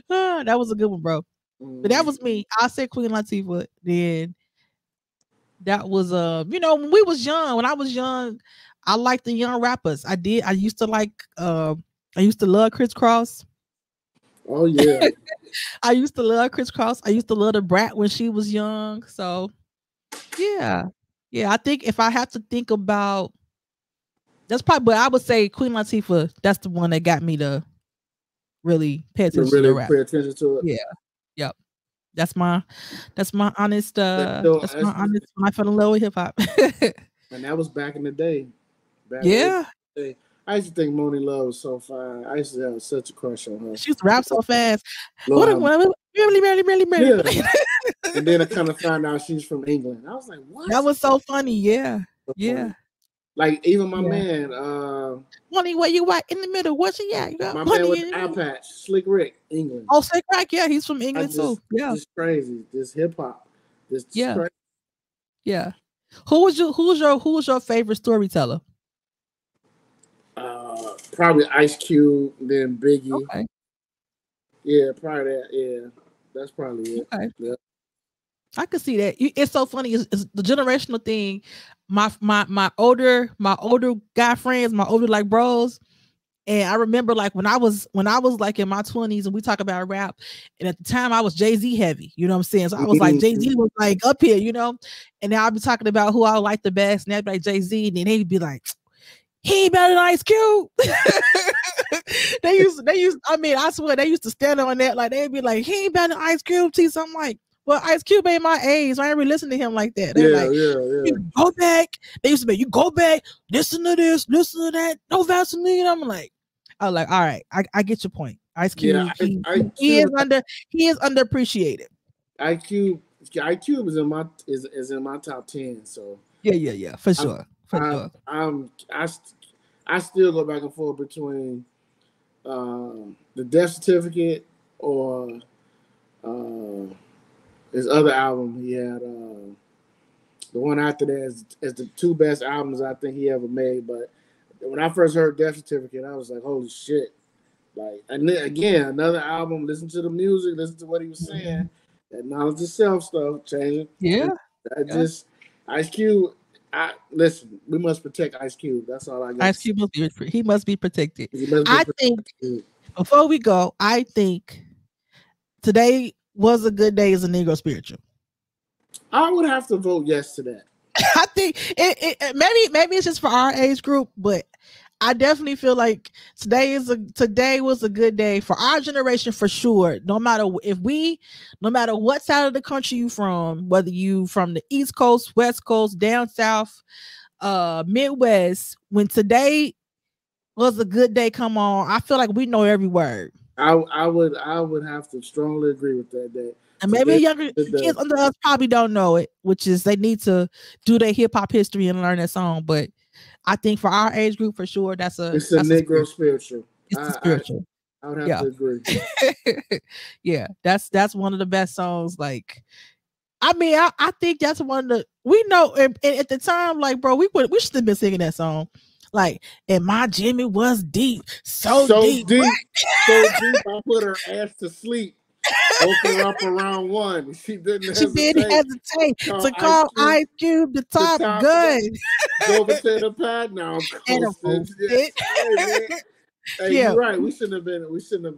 That was a good one, bro. But that was me. I said Queen Latifah. Then that was when we was young. When I was young, I liked the young rappers. I used to love Criss Cross. Oh yeah. I used to love Criss Cross. I used to love the Brat when she was young. So yeah. I think if I have to think about that's probably, but I would say Queen Latifah, that's the one that got me to really pay attention to rap. Pay attention to it. Yeah. Yep. That's my honest when I fell in love with hip hop. And that was back in the day. I used to think Moni Love was so fine. I used to have such a crush on her. She used to rap so fast. Really. Yeah. And then I kind of found out she's from England. I was like, what? That was so funny. Yeah. So yeah. Funny. Like even my man, Money, where you at in the middle? What's he at? My man with the eye patch, Slick Rick, England. Oh, Slick Rick, yeah, he's from England too. Yeah, this crazy. This hip hop. This crazy. Yeah. Who's your favorite storyteller? Probably Ice Cube, then Biggie. Okay. Yeah, probably that. Yeah, that's probably it. Okay. Yeah. I could see that. It's so funny. It's the generational thing. My older guy friends, my older like bros, and I remember like when I was like in my 20s and we talk about rap, and at the time I was Jay-Z heavy. You know what I'm saying? So I was like Jay-Z was like up here, you know, and now I'll be talking about who I like the best, and they'd be like Jay-Z, and then they'd be like, he ain't better than Ice Cube. they used. I mean, I swear they used to stand on that. Like they'd be like, he ain't better than Ice Cube. So I'm like, well, Ice Cube ain't my age. So I ain't really listen to him like that. They're like, you go back. They used to be, you go back, listen to this, listen to that. No Vaseline. I'm like, all right, I get your point. Ice Cube, he is underappreciated. Ice Cube is in my top 10. So yeah, for sure. I still go back and forth between the Death Certificate or his other album. He had the one after that is the two best albums I think he ever made. But when I first heard Death Certificate, I was like, holy shit. Like, and then again, another album, listen to the music, listen to what he was saying, that knowledge of self stuff, changing. Yeah. Just Ice Cube. Listen, we must protect Ice Cube. That's all I got. Ice Cube must be protected. I think before we go, I think today was a good day as a Negro spiritual. I would have to vote yes to that. I think it maybe it's just for our age group, but I definitely feel like today was a good day for our generation for sure. No matter what side of the country you from, whether you from the East Coast, West Coast, down South, Midwest, when today was a good day, come on, I feel like we know every word. I would have to strongly agree with that day. And maybe younger kids under us probably don't know it, which is they need to do their hip hop history and learn that song. But I think for our age group, for sure, it's a Negro spiritual. It's a spiritual. I would have to agree. Yeah, that's one of the best songs. Like, I mean, I think that's one of the, we know and at the time, like, bro, we should have been singing that song. Like, and my Jimmy was deep, so deep. So deep, I put her ass to sleep. Woke her up around 1. She didn't hesitate to call Ice Cube the top gun. Go over to the pad now. Hey, you're right. We shouldn't have been listening.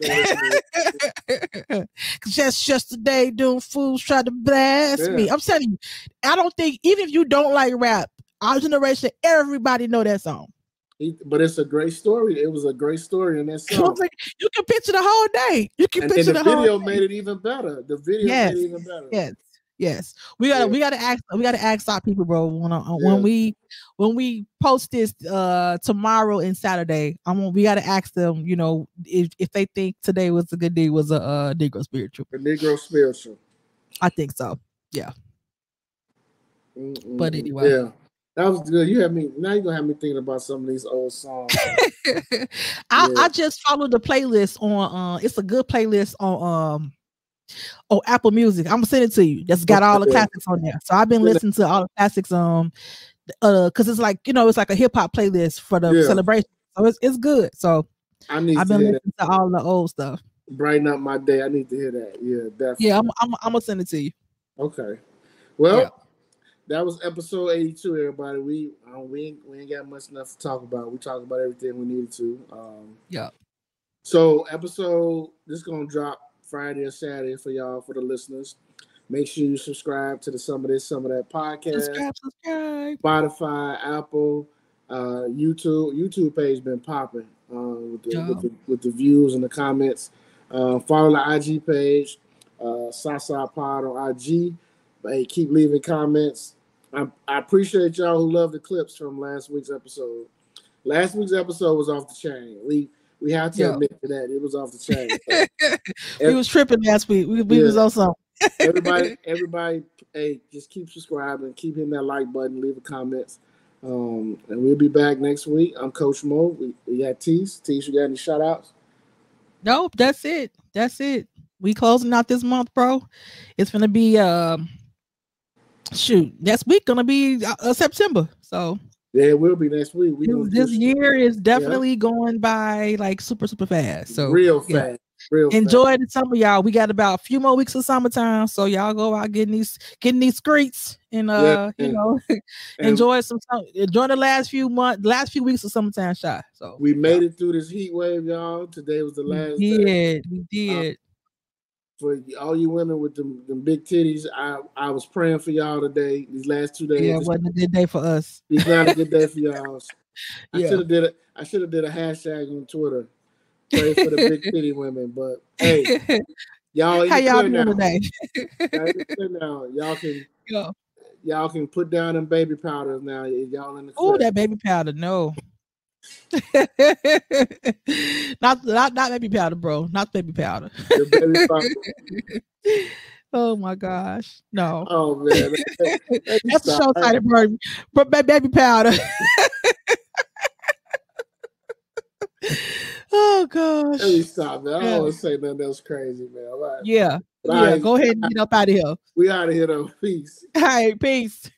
Just yesterday, doing fools tried to blast me. I'm telling you, I don't think, even if you don't like rap, our generation, everybody know that song. But it's a great story. It was a great story in that song. Like, you can picture the whole day. You can picture the video made it even better. The video made it even better. Yes. We gotta ask our people, bro. When we post this tomorrow and Saturday, we gotta ask them, you know, if they think today was a good day, was a Negro spiritual. A Negro spiritual. I think so. Yeah. But anyway. Yeah. That was good. Now you're gonna have me thinking about some of these old songs. I just followed the playlist on it's a good playlist on Apple Music. I'm gonna send it to you. That's got all the classics on there. So I've been listening to all the classics because it's like, you know, it's like a hip hop playlist for the celebration. So it's good. So I've been listening to all the old stuff. Brighten up my day. I need to hear that. Yeah, definitely. Yeah, I'm gonna send it to you. Okay. Well, that was episode 82, everybody. We ain't got much enough to talk about. We talked about everything we needed to. So this is gonna drop Friday or Saturday for y'all, for the listeners. Make sure you subscribe to the Some of This, Some of That podcast. Subscribe. Spotify, Apple, YouTube. YouTube page been popping with the views and the comments. Follow the IG page, SOTSOTPOD on IG. Hey, keep leaving comments. I appreciate y'all who love the clips from last week's episode. Last week's episode was off the chain. We have to admit to that. It was off the chain. We was tripping last week. We was on something. everybody, hey, just keep subscribing, keep hitting that like button, leave the comments. And we'll be back next week. I'm Coach Mo. We got Tease. Tease, you got any shout outs? Nope, that's it. We closing out this month, bro. It's gonna be next week gonna be September. So yeah, it will be next week. This year is definitely going by like super fast. So real fast. Enjoy the summer, y'all. We got about a few more weeks of summertime, so y'all go out getting these streets and enjoy the last few weeks of summertime shot. So we made it through this heat wave, y'all. Today was the last day. We did. For all you women with them big titties, I was praying for y'all today. These last 2 days. Yeah, it wasn't a good day for us. It's not a good day for y'all. I should have did a hashtag on Twitter. Pray for the big titty women, but hey, y'all. How y'all doing today? Y'all can put down them baby powders now. Y'all in the oh, that baby powder, no. not baby powder, bro. Not baby powder. Baby powder. Oh my gosh, no. Oh man, that's a short-sighted bro. But baby powder. Oh gosh. Let me stop, man. I don't want to say nothing else crazy, man. Right. Yeah. Go ahead and get up out of here. We out of here though. Peace. All right, peace.